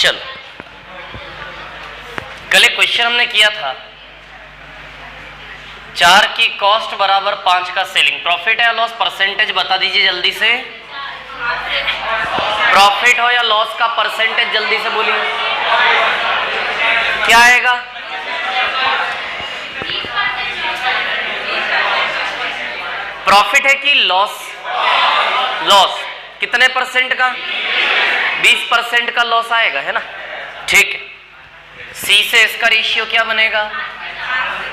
चलो, कल एक क्वेश्चन हमने किया था, 4 की कॉस्ट बराबर 5 का सेलिंग। प्रॉफिट या लॉस परसेंटेज बता दीजिए जल्दी से। प्रॉफिट हो या लॉस का परसेंटेज जल्दी से बोलिए, क्या आएगा? प्रॉफिट है कि लॉस? लॉस कितने परसेंट का? 20% का लॉस आएगा, है ना? ठीक है। सी से इसका रेशियो क्या बनेगा?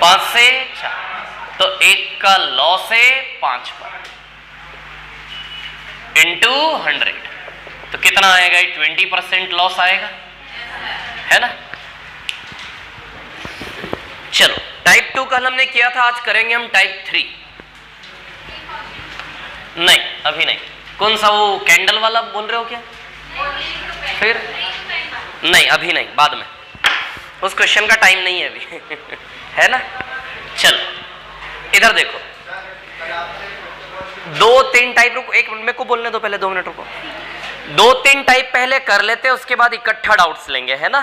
5 से 4, तो 1 का लॉस है 5 पर इंटू 100, तो कितना आएगा? 20% लॉस आएगा, है ना? चलो, टाइप 2 कल हमने किया था, आज करेंगे हम टाइप 3। नहीं, अभी नहीं। कौन सा, वो कैंडल वाला बोल रहे हो क्या? फिर नहीं, अभी नहीं, बाद में। उस क्वेश्चन का टाइम नहीं है अभी है ना? चलो, इधर देखो, 2-3 टाइप, रुको एक मिनट, मेरे को बोलने दो पहले, 2 मिनट रुको। 2-3 टाइप पहले कर लेते, उसके बाद इकट्ठा डाउट्स लेंगे, है ना?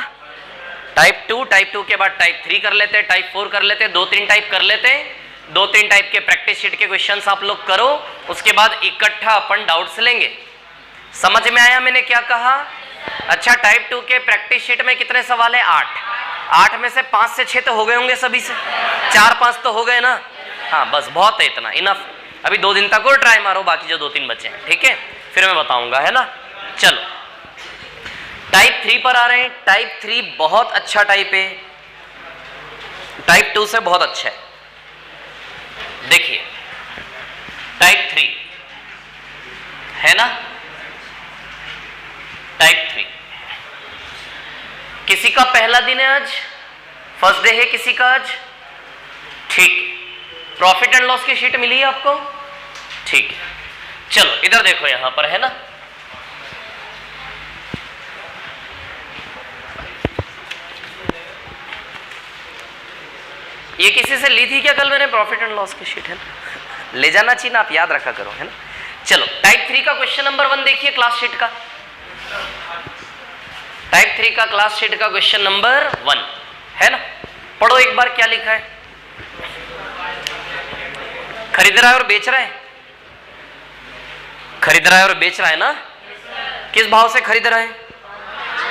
टाइप 2 के बाद टाइप 3 कर लेते, टाइप 4 कर लेते, 2-3 टाइप कर लेते। 2-3 टाइप के प्रैक्टिस शीट के क्वेश्चंस आप लोग करो, उसके बाद इकट्ठा अपन डाउट्स लेंगे। समझ में आया मैंने क्या कहा? अच्छा, टाइप 2 के प्रैक्टिस शीट में कितने सवाल है? 8 में से 5 से 6 तो हो गए होंगे सभी से, 4-5 तो हो गए ना? हाँ, बस बहुत है, इतना इनफ। अभी 2 दिन तक और ट्राई मारो, बाकी जो 2-3 बचे हैं, ठीक है? फिर मैं बताऊंगा, है ना? चलो, टाइप 3 पर आ रहे हैं। टाइप 3 बहुत अच्छा टाइप है, टाइप 2 से बहुत अच्छा है। देखिए, टाइप 3 है ना? टाइप 3 किसी का पहला दिन है आज, फर्स्ट डे है किसी का आज, ठीक। प्रॉफिट एंड लॉस की शीट मिली है आपको, ठीक है। चलो, इधर देखो, यहां पर है ना, ये किसी से ली थी क्या कल मैंने? प्रॉफिट एंड लॉस की शीट है ना, ले जाना चाहिए ना, आप याद रखा करो, है ना? चलो, टाइप 3 का क्वेश्चन नंबर 1 देखिए, क्लास शीट का। टाइप 3 का क्लास शीट का क्वेश्चन नंबर 1 है ना? पढ़ो एक बार, क्या लिखा है? खरीद रहा है और बेच रहा है, खरीद रहा है और बेच रहा है ना? किस भाव से खरीद रहा है?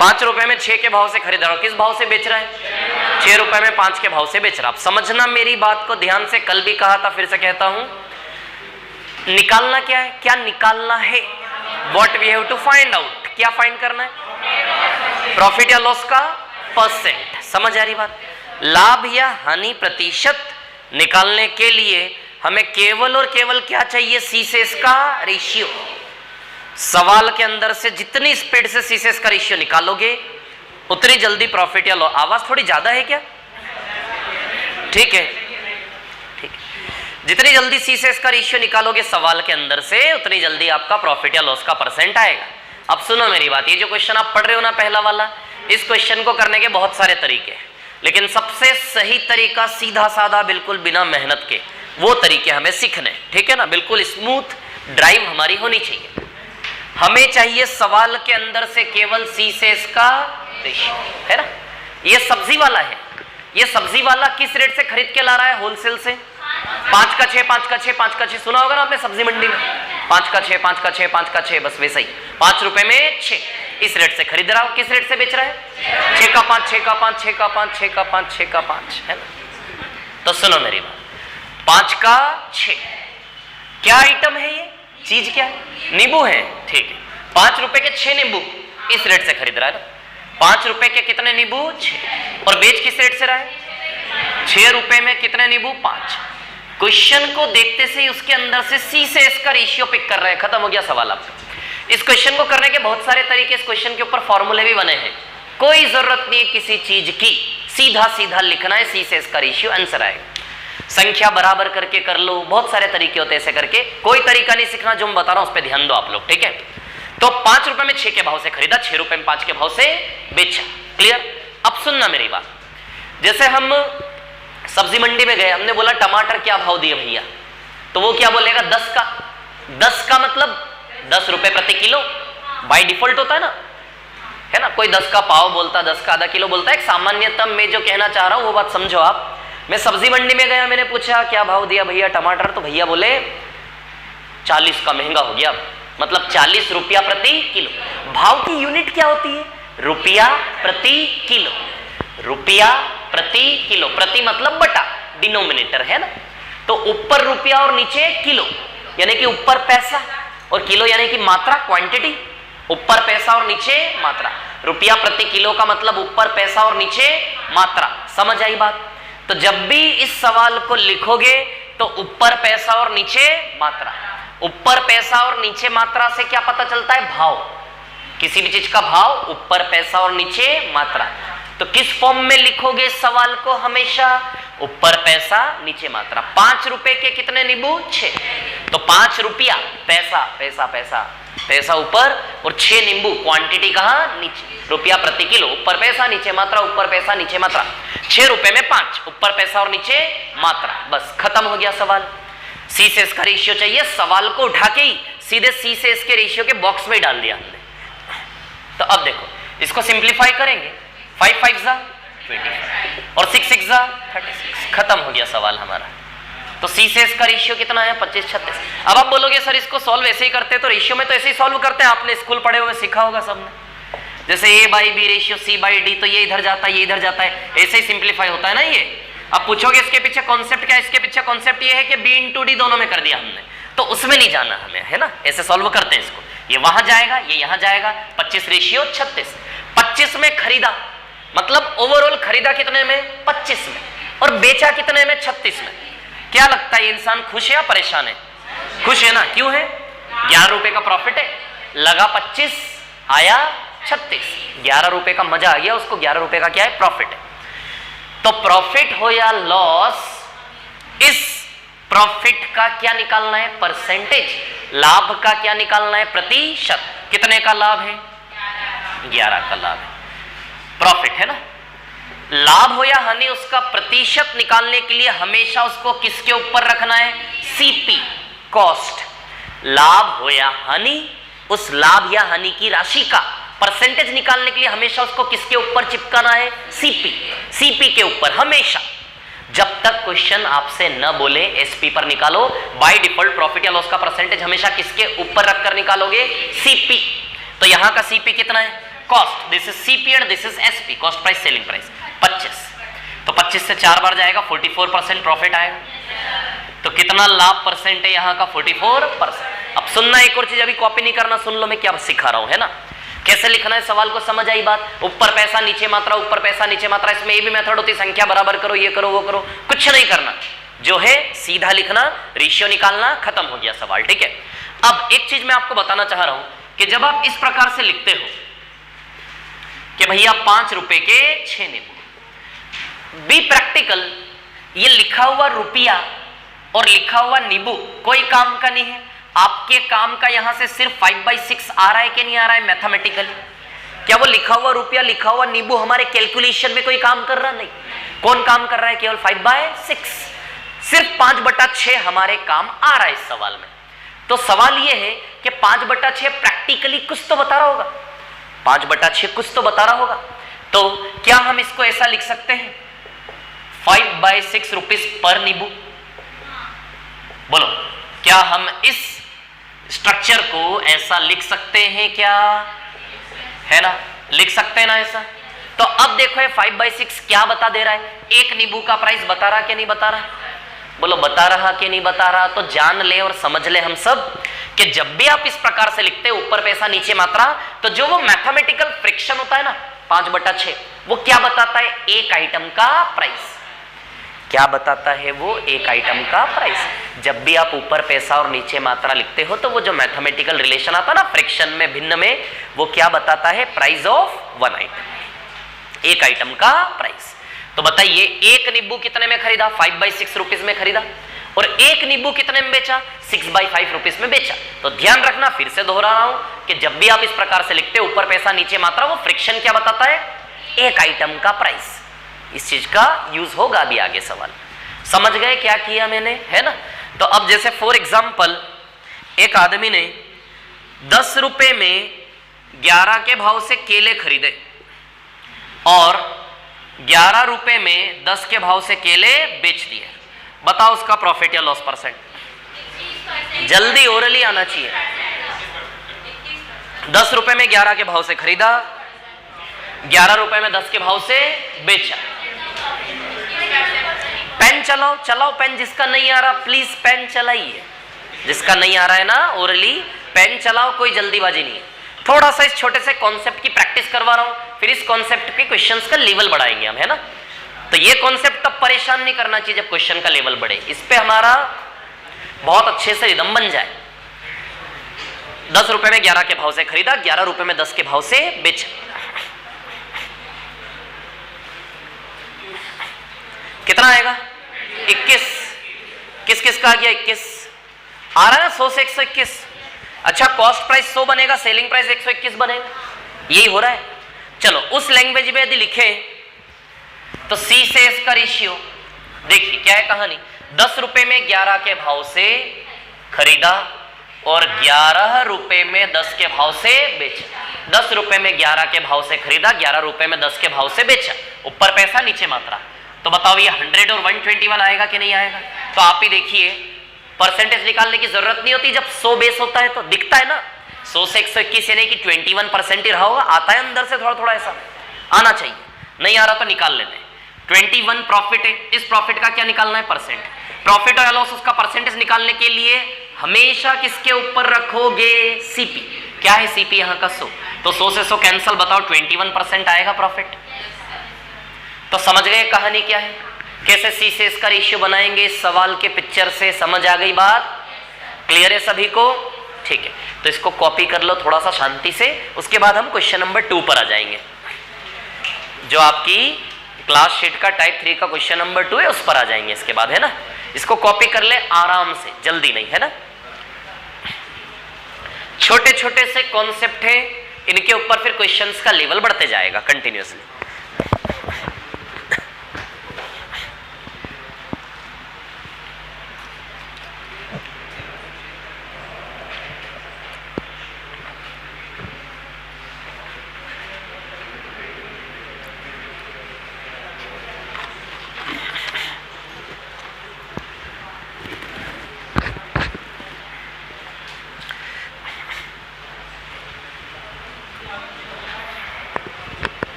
5 रुपए में 6 के भाव से खरीद रहा है। किस भाव से बेच रहा है? 6 रुपए में 5 के भाव से बेच रहा है। आप समझना मेरी बात को ध्यान से, कल भी कहा था, फिर से कहता हूं, निकालना क्या है? क्या निकालना है? What we have to find out. क्या फाइंड करना है? प्रॉफिट या लॉस का परसेंट। समझ आ रही बात? लाभ या हानि प्रतिशत निकालने के लिए हमें केवल और केवल क्या चाहिए? सी से इसका रेशियो। सवाल के अंदर से जितनी स्पीड से सी से इसका रेशियो निकालोगे, उतनी जल्दी प्रॉफिट या लॉस। आवाज थोड़ी ज्यादा है क्या? ठीक है, ठीक। जितनी जल्दी सी से इसका रेशियो निकालोगे सवाल के अंदर से, उतनी जल्दी आपका प्रॉफिट या लॉस का परसेंट आएगा। अब सुनो मेरी बात, ये जो क्वेश्चन आप पढ़ रहे हो ना, पहला वाला, इस क्वेश्चन को करने के बहुत सारे तरीके हैं, लेकिन सबसे सही तरीका सीधा साधा, बिल्कुल बिना मेहनत के, वो तरीके हमें सीखने, ठीक है ना? बिल्कुल स्मूथ ड्राइव हमारी होनी चाहिए। हमें चाहिए सवाल के अंदर से केवल सी से इसका रेशियो, है ना? ये सब्जी वाला है, ये सब्जी वाला किस रेट से खरीद के ला रहा है? होलसेल से। 5 का 6, 5 का 6, 5 का 6 सुना होगा ना आपने सब्जी मंडी में, 5 का 6, 5 का 6, 5 का 6, बस वैसा ही, 5 रुपए में 6, इस रेट से खरीद रहा हो। किस रेट से बेच रहा है? 6 का 5, 6 का 5, 6 का 5, 6 का 5, 6 का 5, है ना? तो सुनो मेरी बात, 5 का 6 क्या आइटम है? ये चीज क्या है? नींबू है, ठीक है। 5 रुपए के 6 नींबू इस रेट से खरीद रहा है ना? 5 रुपए के कितने नींबू? 6। और बेच किस रेट से रहा है? 6 रुपए में कितने नींबू? 5। क्वेश्चन को देखते से ही उसके अंदर से सी से इसका रेशियो पिक कर रहे हैं, खत्म हो गया सवाल आपका। इस क्वेश्चन को करने के बहुत सारे तरीके, इस क्वेश्चन के ऊपर फॉर्मूले भी बने हैं, कोई जरूरत नहीं है किसी चीज की, सीधा सीधा लिखना है, सी से इसका रेशियो, आंसर आएगा। संख्या बराबर करके कर लो, बहुत सारे तरीके होते हैं ऐसे करके, कोई तरीका नहीं सीखना, जो मैं बता रहा हूं उस पर ध्यान दो आप लोग, ठीक है? तो 5 रुपए में 6 के भाव से खरीदा, 6 रुपए में 5 के भाव से बेचा। क्लियर? अब सुनना मेरी बात, जैसे हम सब्जी मंडी में गए, हमने बोला टमाटर क्या भाव दिए भैया, तो वो क्या बोलेगा? 10 का। 10 का मतलब 10 रुपए प्रति किलो, बाय डिफॉल्ट होता है ना, है ना। कोई 10 का पाव बोलता, 10 का आधा किलो बोलता है। एक सामान्यतम में जो कहना चाह रहा हूं वो बात समझो आप। मैं सब्जी मंडी में गया, मैंने पूछा क्या भाव दिया भैया टमाटर, तो भैया बोले 40 का, महंगा हो गया, मतलब 40 रुपया प्रति किलो। भाव की यूनिट क्या होती है? रुपया प्रति किलो। रुपया प्रति किलो, प्रति मतलब बटा, डिनोमिनेटर है ना। तो ऊपर रुपया और नीचे किलो, यानी कि ऊपर पैसा और किलो यानी कि मात्रा, क्वांटिटी। ऊपर पैसा और नीचे मात्रा। रुपया प्रति किलो का मतलब ऊपर पैसा और नीचे मात्रा। समझ आई बात? तो जब भी इस सवाल को लिखोगे तो ऊपर पैसा और नीचे मात्रा। ऊपर पैसा और नीचे मात्रा से क्या पता चलता है? भाव। किसी भी चीज का भाव ऊपर पैसा और नीचे मात्रा। तो किस फॉर्म में लिखोगे इस सवाल को? हमेशा ऊपर पैसा नीचे मात्रा। 5 रुपए के कितने नींबू? 6। तो 5 रुपया, पैसा पैसा पैसा पैसा ऊपर और 6 नींबू, क्वांटिटी कहां? नीचे। रुपया प्रति किलो, ऊपर पैसा नीचे मात्रा, ऊपर पैसा नीचे मात्रा। 6 रुपए में 5, ऊपर पैसा और नीचे मात्रा। बस खत्म हो गया सवाल। सी से एस का रेशियो चाहिए, सवाल को उठा के ही सीधे सी से एस के रेशियो के बॉक्स में डाल दिया हमने। तो अब देखो इसको सिंप्लीफाई करेंगे। 5 5 जा 25 और 6 6 जा 36। खत्म हो गया सवाल हमारा। तो सी से एस का रेशियो कितना है? 25 36। अब आप बोलोगे सर इसको सॉल्व ऐसे ही करते हैं, तो रेशियो में तो ऐसे ही सॉल्व करते हैं, आपने स्कूल पढ़े हुए सीखा होगा सबने। जैसे A by B ratio C by D, तो ये इधर जाता है, ये इधर जाता है, ऐसे ही सिंप्लीफाई होता है ना ये। अब पूछोगे इसके पीछे कॉन्सेप्ट क्या है? इसके पीछे कॉन्सेप्ट ये है कि बी इंटू डी दोनों में कर दिया हमने, तो उसमें नहीं जाना हमें, है ना। ऐसे सॉल्व करते हैं इसको। ये वहां जाएगा, ये यहां जाएगा। 25 रेशियो 36। 25 में खरीदा, मतलब ओवरऑल खरीदा कितने में? 25 में, और बेचा कितने में? 36 में। क्या लगता है इंसान खुश है या परेशान है? खुश है ना। क्यों है? 11 रुपए का प्रॉफिट है। लगा 25, आया 36। 11 रुपए का मजा आ गया उसको। 11 रुपए का क्या है? प्रॉफिट है। तो प्रॉफिट हो या लॉस, इस प्रॉफिट का क्या निकालना है? परसेंटेज। लाभ का क्या निकालना है? प्रतिशत। कितने का लाभ है? 11 का लाभ है। प्रॉफिट है ना। लाभ हो या हानि, उसका प्रतिशत निकालने के लिए हमेशा उसको किसके ऊपर रखना है? CP, cost. लाभ हो या हानि, उस लाभ या हानि की राशि का परसेंटेज निकालने के लिए हमेशा उसको किसके ऊपर चिपकाना है? सीपी। सीपी के ऊपर हमेशा। जब तक क्वेश्चन आपसे न बोले एसपी पर निकालो, बाय डिफॉल्ट प्रॉफिट या लॉस का परसेंटेज हमेशा किसके ऊपर रखकर निकालोगे? सीपी। तो यहां का सीपी कितना है? Cost. This is CP and this is SP, cost price selling price. 25। तो 25 से 4 बार जाएगा, 44% प्रॉफिट आएगा। तो कितना लाभ परसेंट है यहाँ का? 44%। अब सुनना एक और चीज, अभी कॉपी नहीं करना, सुन लो मैं क्या सिखा रहा हूं, है ना। कैसे लिखना है सवाल को, समझ आई बात? ऊपर पैसा नीचे मात्रा, ऊपर पैसा नीचे मात्रा। इसमें ये भी मेथड होती है, संख्या बराबर करो, ये करो वो करो, कुछ नहीं करना। जो है सीधा लिखना, रेशियो निकालना, खत्म हो गया सवाल। ठीक है। अब एक चीज मैं आपको बताना चाह रहा हूं कि जब आप इस प्रकार से लिखते हो कि भैया 5 रुपए के 6 नींबू, बी प्रैक्टिकल। ये लिखा हुआ रुपया और लिखा हुआ नींबू कोई काम का नहीं है। आपके काम का यहां से सिर्फ 5/6 आ रहा है कि नहीं आ रहा है मैथमेटिकली? क्या वो लिखा हुआ रुपया, लिखा हुआ नींबू हमारे कैलकुलेशन में कोई काम कर रहा? नहीं। कौन काम कर रहा है? केवल 5/6। सिर्फ 5/6 हमारे काम आ रहा है इस सवाल में। तो सवाल ये है कि 5/6 प्रैक्टिकली कुछ तो बता रहा होगा। 5/6 कुछ तो बता रहा होगा। तो क्या हम इसको ऐसा लिख सकते हैं? 5/6 रुपीज पर नींबू। बोलो, क्या हम इस स्ट्रक्चर को ऐसा लिख सकते हैं क्या? है ना, लिख सकते हैं ना ऐसा। तो अब देखो ये 5/6 क्या बता दे रहा है? एक नींबू का प्राइस बता रहा कि नहीं बता रहा? बोलो, बता रहा कि नहीं बता रहा? तो जान ले और समझ ले हम सब कि जब भी आप इस प्रकार से लिखते हैं ऊपर पैसा नीचे मात्रा, तो जो वो मैथमेटिकल फ्रिक्शन होता है ना 5/6, वो क्या बताता है? एक आइटम का प्राइस। क्या बताता है वो? एक आइटम का प्राइस। जब भी आप ऊपर पैसा और नीचे मात्रा लिखते हो तो वो जो मैथमेटिकल रिलेशन आता है ना फ्रिक्शन में, भिन्न में, वो क्या बताता है? प्राइस ऑफ वन आइटम, एक आइटम का प्राइस। तो बताइए एक नींबू कितने में खरीदा? 5/6 रुपीज में खरीदा। और एक नींबू कितने में बेचा? 6/5 रुपीज में बेचा। तो ध्यान रखना, फिर से दोहरा रहा हूं कि जब भी आप इस प्रकार से लिखते हो ऊपर पैसा नीचे मात्रा, वो फ्रिक्शन क्या बताता है? एक आइटम का प्राइस। इस चीज का यूज होगा अभी आगे सवाल। समझ गए क्या किया मैंने, है ना। तो अब जैसे फॉर एग्जाम्पल एक आदमी ने 10 रुपए में 11 के भाव से केले खरीदे और 11 रुपए में 10 के भाव से केले बेच दिए, बताओ उसका प्रॉफिट या लॉस परसेंट? जल्दी ओरली आना चाहिए। 10 रुपए में 11 के भाव से खरीदा, 11 रुपए में 10 के भाव से बेचा। पेन चलाओ, चलाओ पेन, जिसका नहीं आ रहा प्लीज पेन चलाइए, जिसका नहीं आ रहा है ना ओरली पेन चलाओ, कोई जल्दीबाजी नहीं है। थोड़ा सा इस छोटे से कॉन्सेप्ट की प्रैक्टिस करवा रहा हूं, फिर इस कॉन्सेप्ट के क्वेश्चंस का लेवल बढ़ाएंगे हम, है ना। तो ये कॉन्सेप्ट तब परेशान नहीं करना चाहिए जब क्वेश्चन का लेवल बढ़े, इस पे हमारा बहुत अच्छे से रिदम बन जाए। 10 रुपए में 11 के भाव से खरीदा, 11 रुपए में 10 के भाव से बेचा। कितना आएगा? 21। किस किस का आ गया? 21 आ रहा है ना, 100 से 121। अच्छा, कॉस्ट प्राइस 100 बनेगा, सेलिंग प्राइस 121 बनेगा, यही हो रहा है। चलो उस लैंग्वेज में यदि लिखे तो सी से एस का रेशियो देखिए क्या है कहानी। 10 रुपए में 11 के भाव से खरीदा और 11 रुपए में 10 के भाव से बेचा। 10 रुपए में 11 के भाव से खरीदा, 11 रुपए में 10 के भाव से बेचा। ऊपर पैसा नीचे मात्रा, तो बताओ ये 100 और 121 आएगा कि नहीं आएगा? तो आप ही देखिए, परसेंटेज निकालने की जरूरत नहीं होती, जब 100 बेस होता है तो दिखता है ना। 100 से 121 यानी कि 21% ही रहा होगा, आता है अंदर से थोड़ा थोड़ा, ऐसा आना चाहिए। नहीं आ रहा तो निकाल लेते हैं। 21 प्रॉफिट है, इस प्रॉफिट का क्या निकालना है? परसेंट। प्रॉफिट और लॉस उसका परसेंटेज निकालने के लिए हमेशा किसके ऊपर रखोगे? सीपी। क्या है सीपी यहाँ का? 100। तो 100 से 100 कैंसल, बताओ 21% आएगा प्रॉफिट। तो समझ गए कहानी क्या है, कैसे सी से इसका रेशियो बनाएंगे? इस सवाल के पिक्चर से समझ आ गई बात? क्लियर है सभी को? ठीक है, तो इसको कॉपी कर लो थोड़ा सा शांति से, उसके बाद हम क्वेश्चन नंबर 2 पर आ जाएंगे, जो आपकी क्लास शीट का टाइप 3 का क्वेश्चन नंबर 2 है, उस पर आ जाएंगे इसके बाद, है ना। इसको कॉपी कर ले आराम से, जल्दी नहीं, है ना। छोटे छोटे से कॉन्सेप्ट है, इनके ऊपर फिर क्वेश्चंस का लेवल बढ़ते जाएगा कंटिन्यूअसली।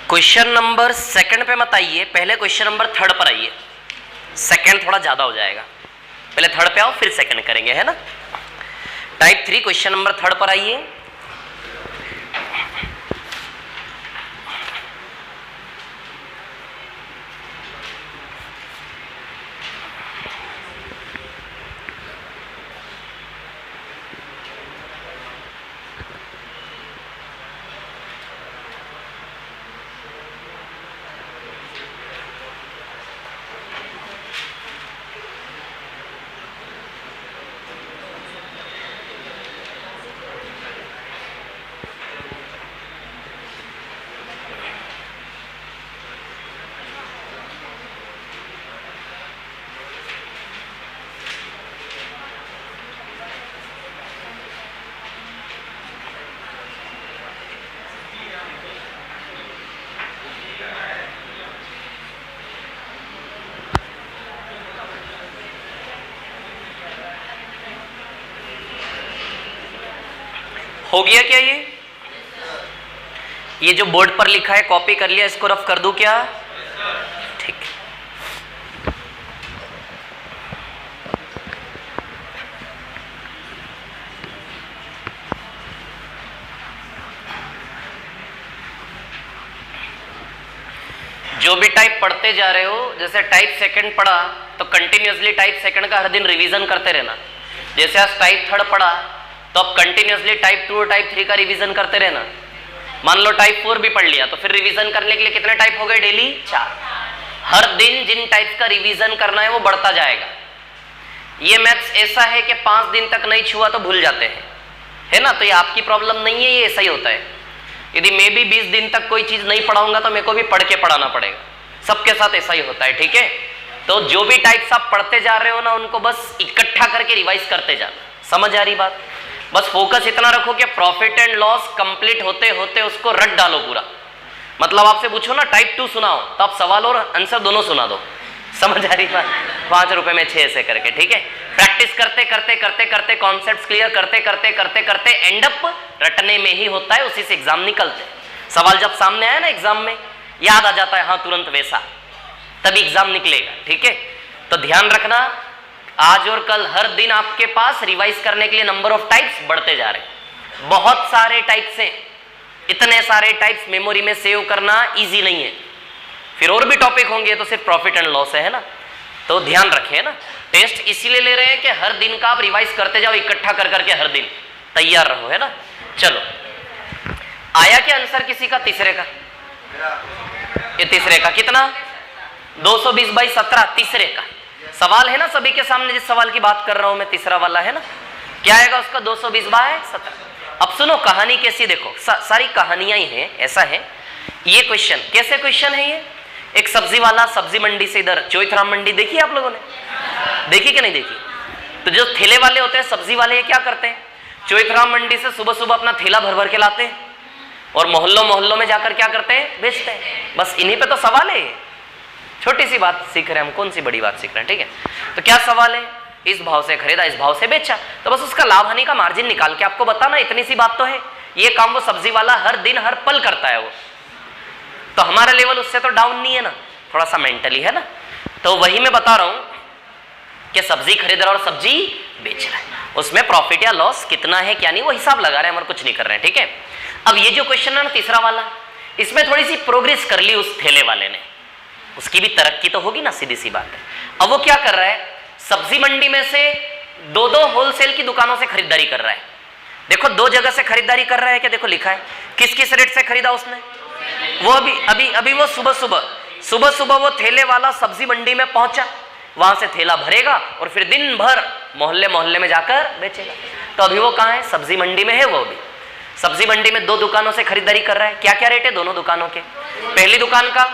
क्वेश्चन नंबर 2 पे मत आइए, पहले क्वेश्चन नंबर 3 पर आइए। 2 थोड़ा ज्यादा हो जाएगा, पहले 3 पे आओ फिर 2 करेंगे, है ना। टाइप 3 क्वेश्चन नंबर 3 पर आइए। हो गया क्या ये जो बोर्ड पर लिखा है कॉपी कर लिया, इसको रफ कर दूं क्या? ठीक है। जो भी टाइप पढ़ते जा रहे हो, जैसे टाइप सेकंड पढ़ा तो कंटिन्यूअसली टाइप सेकंड का हर दिन रिवीजन करते रहना। जैसे आज टाइप थर्ड पढ़ा तो अब कंटिन्यूअसली टाइप 2 और टाइप 3 का रिवीजन करते रहना। मान लो टाइप 4 भी पढ़ लिया तो फिर रिवीजन करने के लिए कितने टाइप हो गए? डेली 4। हर दिन जिन टाइप का रिवीजन करना है वो बढ़ता जाएगा। ये मैथ्स ऐसा है कि 5 दिन तक नहीं छुआ तो भूल जाते हैं, है ना? तो ये आपकी प्रॉब्लम नहीं है, ये ऐसा ही होता है। यदि मैं भी 20 दिन तक कोई चीज नहीं पढ़ाऊंगा तो मेरे को भी पढ़ के पढ़ाना पड़ेगा। सबके साथ ऐसा ही होता है, ठीक है? तो जो भी टाइप्स आप पढ़ते जा रहे हो ना, उनको बस इकट्ठा करके रिवाइज करते जाना। समझ आ रही बात? बस फोकस इतना रखो कि प्रॉफिट एंड लॉस कंप्लीट होते होते उसको रट डालो पूरा। मतलब आपसे पूछो ना टाइप 2 सुनाओ, तो आप सवाल और आंसर दोनों सुना दो। समझ आ रही बात? 5 रुपए में 6 ऐसे करके, ठीक है? प्रैक्टिस करते करते करते करते कॉन्सेप्ट्स क्लियर करते करते करते करते एंड अप रटने में ही होता है, उसी से एग्जाम निकलते हैं। सवाल जब सामने आया ना एग्जाम में, याद आ जाता है हाँ तुरंत वैसा, तभी एग्जाम निकलेगा, ठीक है? तो ध्यान रखना, आज और कल हर दिन आपके पास रिवाइज करने के लिए नंबर ऑफ टाइप्स बढ़ते जा रहे हैं। बहुत सारे टाइप्स हैं, इतने सारे टाइप्स मेमोरी में सेव करना इजी नहीं है। फिर और भी टॉपिक होंगे, तो सिर्फ प्रॉफिट एंड लॉस है ना? तो ध्यान रखें ना, टेस्ट इसीलिए ले रहे हैं कि हर दिन का आप रिवाइज करते जाओ, इकट्ठा कर करके हर दिन तैयार रहो, है ना? चलो, आया क्या आंसर किसी का? तीसरे का, ये तीसरे का कितना? 220/17 तीसरे का सवाल है ना सभी के सामने। जिस सवाल की बात कर रहा हूं मैं, तीसरा वाला है ना, क्या आएगा उसका? 220/17। अब सुनो कहानी कैसी, देखो सारी कहानियां ही हैं। ऐसा है ये क्वेश्चन, कैसे क्वेश्चन है ये? एक सब्जी वाला सब्जी मंडी से, इधर चोइथराम मंडी देखी आप लोगों ने? देखी कि नहीं देखी? तो जो ठेले वाले होते हैं, सब्जी वाले, ये क्या करते हैं? चोइथराम मंडी से सुबह सुबह अपना ठेला भर भर के लाते हैं और मोहल्लों मोहल्लों में जाकर क्या करते हैं? बेचते हैं। बस इन्हीं पे तो सवाल है। छोटी सी बात सीख रहे हैं हम, कौन सी बड़ी बात सीख रहे हैं, ठीक है? तो क्या सवाल है? इस भाव से खरीदा, इस भाव से बेचा, तो बस उसका लाभ हानि का मार्जिन निकाल के आपको बताना, इतनी सी बात तो है। ये काम वो सब्जी वाला हर दिन हर पल करता है वो। तो हमारा लेवल उससे तो डाउन नहीं है ना, थोड़ा सा मेंटली, है ना? तो वही मैं बता रहा हूं कि सब्जी खरीद रहा और सब्जी बेच रहा है, उसमें प्रॉफिट या लॉस कितना है क्या नहीं, वो हिसाब लगा रहे हैं, हम और कुछ नहीं कर रहे हैं, ठीक है? अब ये जो क्वेश्चन है ना तीसरा वाला, इसमें थोड़ी सी प्रोग्रेस कर ली उस ठेले वाले ने, उसकी भी तरक्की तो होगी ना, सीधी सी बात है। अब वो क्या कर रहा है? सब्जी मंडी में से 2 होलसेल की दुकानों से खरीदारी कर रहा है। देखो 2 जगह से खरीदारी कर रहा है क्या? देखो लिखा है, किस किस रेट से खरीदा उसने? वो अभी वो सुबह वो ठेले वाला सब्जी मंडी में पहुंचा, वहां से थैला भरेगा और फिर दिन भर मोहल्ले मोहल्ले में जाकर बेचेगा। तो अभी वो कहाँ है? सब्जी मंडी में है। वो भी सब्जी मंडी में 2 दुकानों से खरीदारी कर रहा है। क्या क्या रेट है दोनों दुकानों के? पहली दुकान का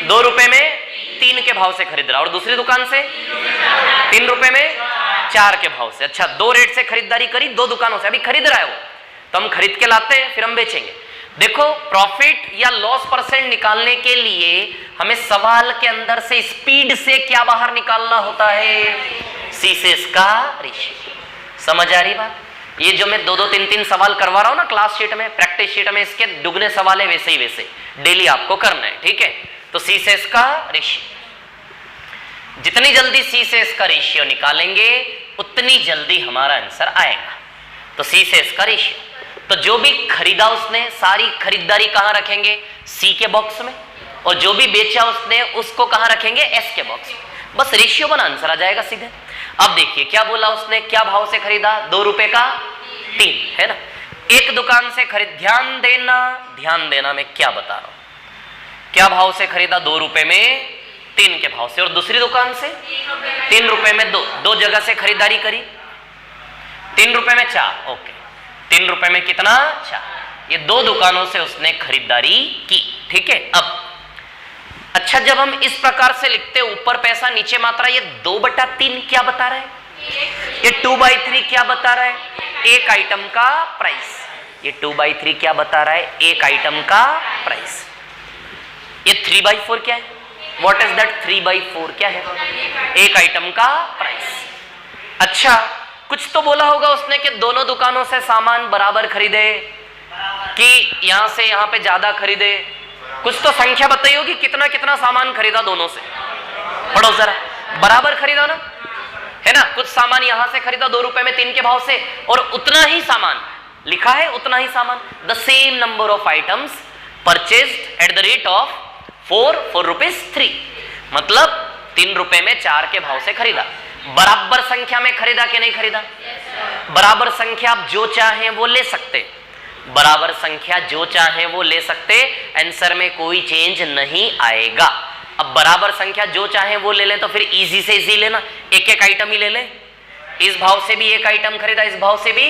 2 रुपए में 3 के भाव से खरीद रहा और दूसरी दुकान से 3 रुपए में 4 के भाव से। अच्छा, 2 रेट से खरीदारी करी 2 दुकानों से, अभी खरीद रहा है वो, तो हम खरीद के लाते हैं फिर हम बेचेंगे। देखो प्रॉफिट या लॉस परसेंट निकालने के लिए हमें सवाल के अंदर से स्पीड से क्या बाहर निकालना होता है? सी से इसका रेशियो। समझ आ रही बात? ये जो मैं 2-2, 3-3 सवाल करवा रहा हूं ना क्लास शीट में, प्रैक्टिस शीट में, इसके दुगने सवाल है वैसे ही वैसे डेली आपको करना है, ठीक है? तो सी से इसका रेशियो, जितनी जल्दी सी से इसका रेशियो निकालेंगे उतनी जल्दी हमारा आंसर आएगा। तो सी से इसका रेशियो, तो जो भी खरीदा उसने सारी खरीदारी कहां रखेंगे? सी के बॉक्स में, और जो भी बेचा उसने उसको कहां रखेंगे? एस के बॉक्स में। बस रेशियो बना आंसर आ जाएगा सीधे। अब देखिए क्या बोला उसने, क्या भाव से खरीदा? 2 रुपए का 3, है ना? एक दुकान से खरीद, ध्यान देना मैं क्या बता रहा हूं, क्या भाव से खरीदा? 2 रुपए में 3 के भाव से, और दूसरी दुकान से 3 रुपए में 2 जगह से खरीदारी करी, 3 रुपए में 4, ओके, 3 रुपए में कितना? 4। ये 2 दुकानों से उसने खरीदारी की, ठीक है? अब अच्छा, जब हम इस प्रकार से लिखते ऊपर पैसा नीचे मात्रा, ये 2/3 क्या बता रहा है? ये 2/3 क्या बता रहा है? एक आइटम का प्राइस। ये 2/3 क्या बता रहा है? एक आइटम का प्राइस। ये 3/4 क्या है? What is that? 3/4 क्या है? एक आइटम का प्राइस। अच्छा, कुछ तो बोला होगा उसने कि दोनों दुकानों से सामान बराबर खरीदे कि यहां से यहां पे ज्यादा खरीदे, कुछ तो संख्या बताई होगी कितना कितना सामान खरीदा दोनों से। पढ़ो जरा, बराबर खरीदा ना, है ना। कुछ सामान यहां से खरीदा 2 रुपए में 3 के भाव से, और उतना ही सामान लिखा है, उतना ही सामान, the same number of items purchased at the rate of 4 rupees 3, मतलब 3 रुपए में 4 के भाव से खरीदा। बराबर संख्या में खरीदा कि नहीं खरीदा? बराबर संख्या आप जो चाहें वो ले सकते, बराबर संख्या जो चाहें वो ले सकते, आंसर में कोई चेंज नहीं आएगा। अब बराबर संख्या जो चाहें वो ले लें तो फिर इजी से इजी लेना, एक एक आइटम ही ले लें। इस भाव से भी एक आइटम खरीदा, इस भाव से भी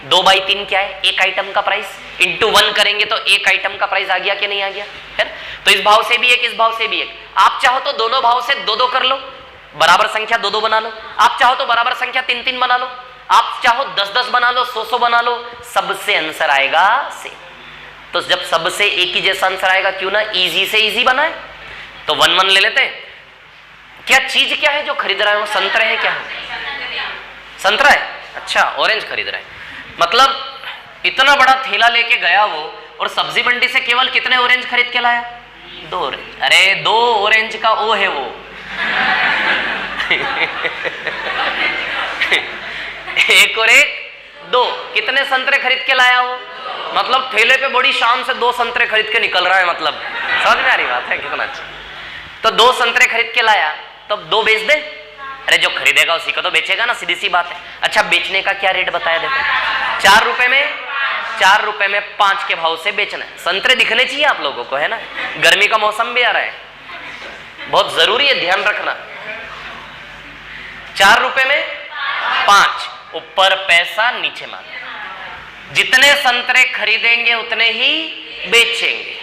2/3 क्या है? एक आइटम का प्राइस, इंटू 1 करेंगे तो एक आइटम का प्राइस आ गया कि नहीं आ गया, है ना। तो इस भाव से भी एक, इस भाव से भी एक। आप चाहो तो दोनों भाव से 2-2 कर लो, बराबर संख्या 2-2 बना लो। आप चाहो तो बराबर संख्या 3-3 बना लो, आप चाहो 10-10 बना लो, 100-100 बना लो, सबसे आंसर आएगा सेम। तो जब सबसे एक ही जैसा आंसर आएगा, क्यों ना इजी से इजी बनाए। तो 1-1 ले लेते हैं। क्या चीज क्या है जो खरीद रहा है? वो संतरे है, क्या है? संतरा है, अच्छा ऑरेंज खरीद रहा है। मतलब इतना बड़ा थैला लेके गया वो, और सब्जी मंडी से केवल कितने ऑरेंज खरीद के लाया? 2 ऑरेंज। अरे 2 ऑरेंज का ओ है वो एक और एक 2, कितने संतरे खरीद के लाया वो? मतलब ठेले पे बड़ी शान से 2 संतरे खरीद के निकल रहा है, मतलब समझ में आ रही बात है कितना अच्छा। तो 2 संतरे खरीद के लाया, तो 2 बेच दे। अरे जो खरीदेगा उसी को तो बेचेगा ना, सीधी सी बात है। अच्छा बेचने का क्या रेट बताया? देखो 4 रुपए में, 4 रुपए में 5 के भाव से बेचना है। संतरे दिखने चाहिए आप लोगों को, है ना। गर्मी का मौसम भी आ रहा है, बहुत जरूरी है, ध्यान रखना। 4 रुपए में 5, ऊपर पैसा नीचे माल। जितने संतरे खरीदेंगे उतने ही बेचेंगे।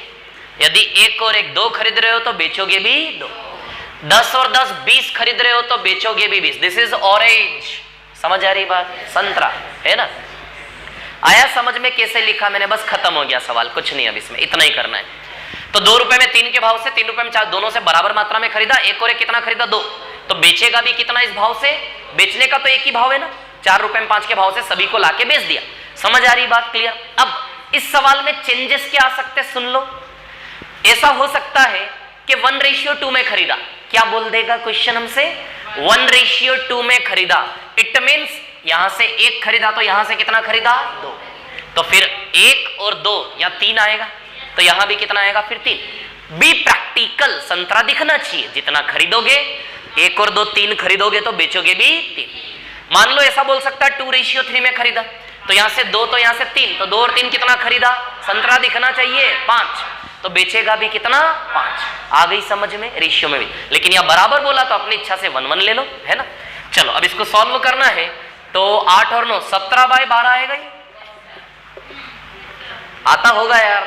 यदि 1 और 1 2 खरीद रहे हो तो बेचोगे भी 2, 10 और 10 20 खरीद रहे हो तो बेचोगे भी 20। दिस इज ऑरेंज, समझ आ रही बात? संतरा, है ना। आया समझ में कैसे लिखा मैंने? बस खत्म हो गया सवाल, कुछ नहीं अब इसमें, इतना ही करना है। तो 2 रुपए में 3 के भाव से, 3 रुपए में 4, दोनों से बराबर मात्रा में खरीदा। 1 और 1 कितना खरीदा? 2, तो बेचेगा भी कितना इस भाव से? बेचने का तो एक ही भाव है ना, 4 रुपए में 5 के भाव से सभी को लाके बेच दिया। समझ आ रही बात? क्लियर। अब इस सवाल में चेंजेस क्या आ सकते, सुन लो। ऐसा हो सकता है कि 1:2 में खरीदा। क्या बोल देगा क्वेश्चन हमसे? 1:2 में खरीदा। इट मीन्स यहां से 1 खरीदा तो यहां से कितना खरीदा? 2। तो फिर 1 और 2 या 3 आएगा, तो यहां भी कितना आएगा? फिर 3। बी प्रैक्टिकल, संतरा दिखना चाहिए। जितना खरीदोगे, 1 और 2 3 खरीदोगे तो बेचोगे भी 3। मान लो ऐसा बोल सकता है 2:3 में खरीदा, तो यहां से 2 तो यहां से 3, तो 2 और 3 कितना खरीदा? संतरा दिखना चाहिए 5, तो बेचेगा भी कितना? 5। आ गई समझ में? रेशियो में भी। लेकिन यहां बराबर बोला तो अपनी इच्छा से 1-1 ले लो, है ना। चलो अब इसको सॉल्व करना है, तो 8 और 9 17/12 आएगा। आता होगा यार,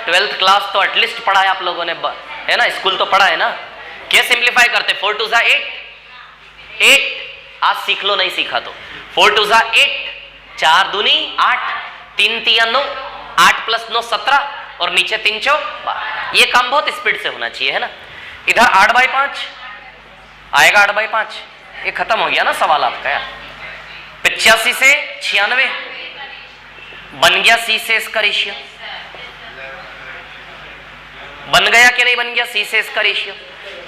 12th क्लास तो एटलीस्ट पढ़ा है आप लोगों ने, है ना, स्कूल तो पढ़ा है ना। क्या सिंप्लीफाई करते? 4 2 8, 8 आज सीख लो, नहीं सीखा तो 4 2 8, 4 दूनी 8, 3 3 9, 8 + 9 17, और नीचे 3 4 12। ये काम बहुत स्पीड से होना चाहिए, है ना। इधर 8/5 आएगा, 8/5। ये खत्म हो गया ना सवाल आपका यार। 85 से 96 बन गया सी से इसका रेशियो। बन गया कि नहीं बन गया सी से इसका रेशियो?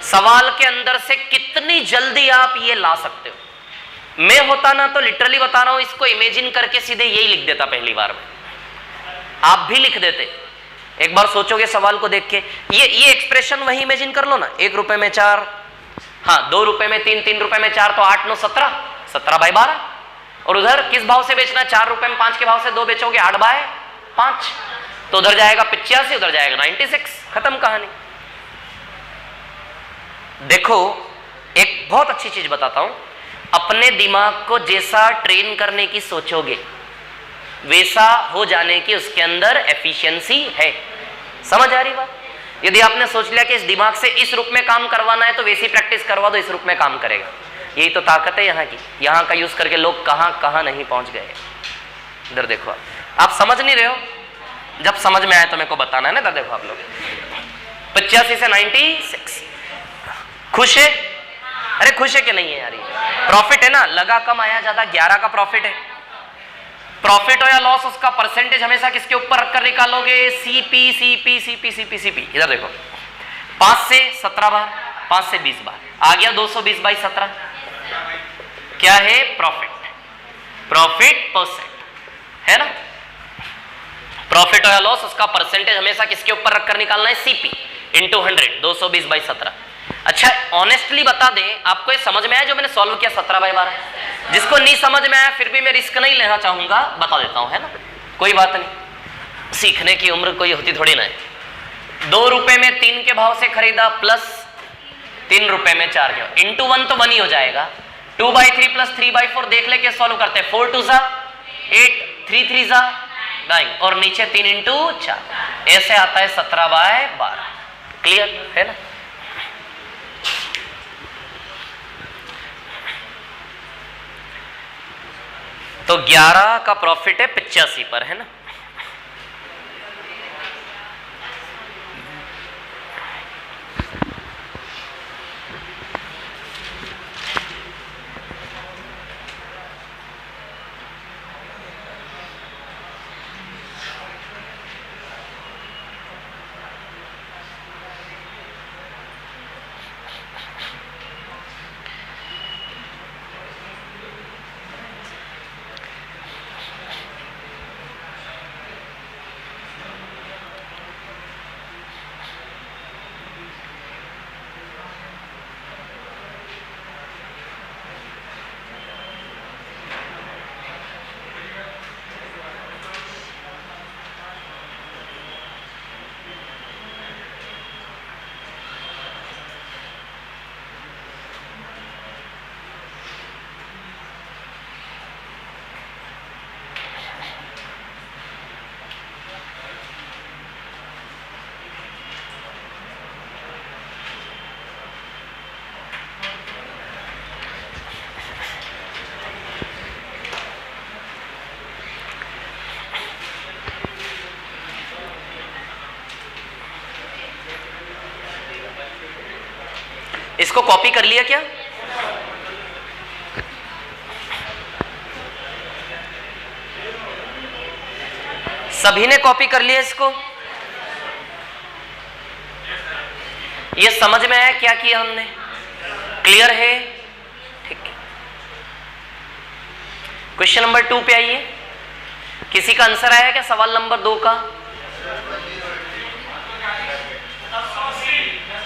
सवाल के अंदर से कितनी जल्दी आप ये ला सकते हो। मैं होता ना तो लिटरली बता रहा हूं, इसको इमेजिन करके सीधे यही लिख देता पहली बार में। आप भी लिख देते। एक बार सोचोगे सवाल को देख के, ये एक्सप्रेशन वही इमेजिन कर लो ना। 1 रुपए में 4, हाँ 2 रुपए में 3, 3 रुपए में 4, तो 8 9 17, 17/12। और उधर किस भाव से बेचना? 4 रुपए में 5 के भाव से 2 बेचोगे, 8/5। तो उधर जाएगा 85, उधर जाएगा 96, खत्म कहानी। देखो एक बहुत अच्छी चीज बताता हूं, अपने दिमाग को जैसा ट्रेन करने की सोचोगे वैसा हो जाने की उसके अंदर एफिशिएंसी है। समझ आ रही बात? यदि आपने सोच लिया कि इस दिमाग से इस रूप में काम करवाना है तो वैसी प्रैक्टिस करवा दो, इस रूप में काम करेगा। यही तो ताकत है यहाँ की। यहाँ का यूज करके लोग कहां कहां नहीं पहुंच गए। इधर देखो, आप समझ नहीं रहे हो, जब समझ में आए तो मेरे को बताना है ना। इधर देखो आप लोग, 85 से 96 खुश है? अरे खुश है कि नहीं है यार? प्रॉफिट है ना, लगा कम आया ज्यादा, 11 का प्रॉफिट है। प्रॉफिट हो या लॉस, उसका परसेंटेज हमेशा किसके ऊपर रखकर निकालोगे? CP CP CP CP CP. इधर देखो, 5 से 17 बार, 5 से 20 बार आ गया, 220 बाई 17 क्या है? प्रॉफिट। प्रॉफिट परसेंट है ना, प्रॉफिट हो या लॉस उसका परसेंटेज हमेशा किसके ऊपर रखकर निकालना है? CP into 100, 220 by 17। अच्छा ऑनेस्टली बता दें, आपको ये समझ में आया जो मैंने सॉल्व किया 17 बाई 12? जिसको नहीं समझ में आया फिर भी मैं रिस्क नहीं लेना चाहूंगा, बता देता हूं, है ना, कोई बात नहीं, सीखने की उम्र कोई होती थोड़ी ना है। 2 रुपए में 3 के भाव से खरीदा प्लस 3 रुपए में 4 के, इंटू 1 तो 1 ही हो जाएगा। 2/3 प्लस 3/4 देख लेके सॉल्व करते हैं। 4 2 जा 8, 3 3 जा 9 और नीचे 3 इंटू 4, ऐसे आता है 17 बाय 12। क्लियर है ना? तो 11 का प्रॉफिट है 85 पर, है ना। इसको कॉपी कर लिया क्या? सभी ने कॉपी कर लिया इसको? ये समझ में आया क्या किया हमने? क्लियर है? ठीक है, क्वेश्चन नंबर 2 पे आइए। किसी का आंसर आया क्या सवाल नंबर 2 का?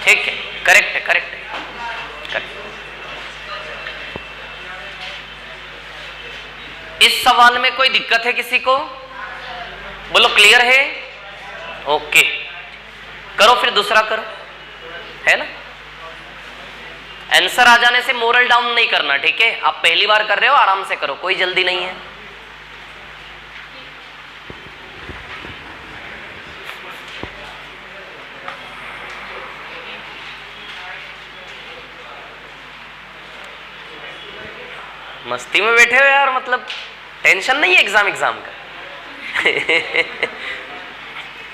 ठीक है, करेक्ट है, करेक्ट है। इस सवाल में कोई दिक्कत है किसी को? बोलो क्लियर है? ओके, करो फिर दूसरा करो, है ना। आंसर आ जाने से मोरल डाउन नहीं करना, ठीक है। आप पहली बार कर रहे हो, आराम से करो, कोई जल्दी नहीं है। मस्ती में बैठे हो यार, मतलब टेंशन नहीं है एग्जाम का।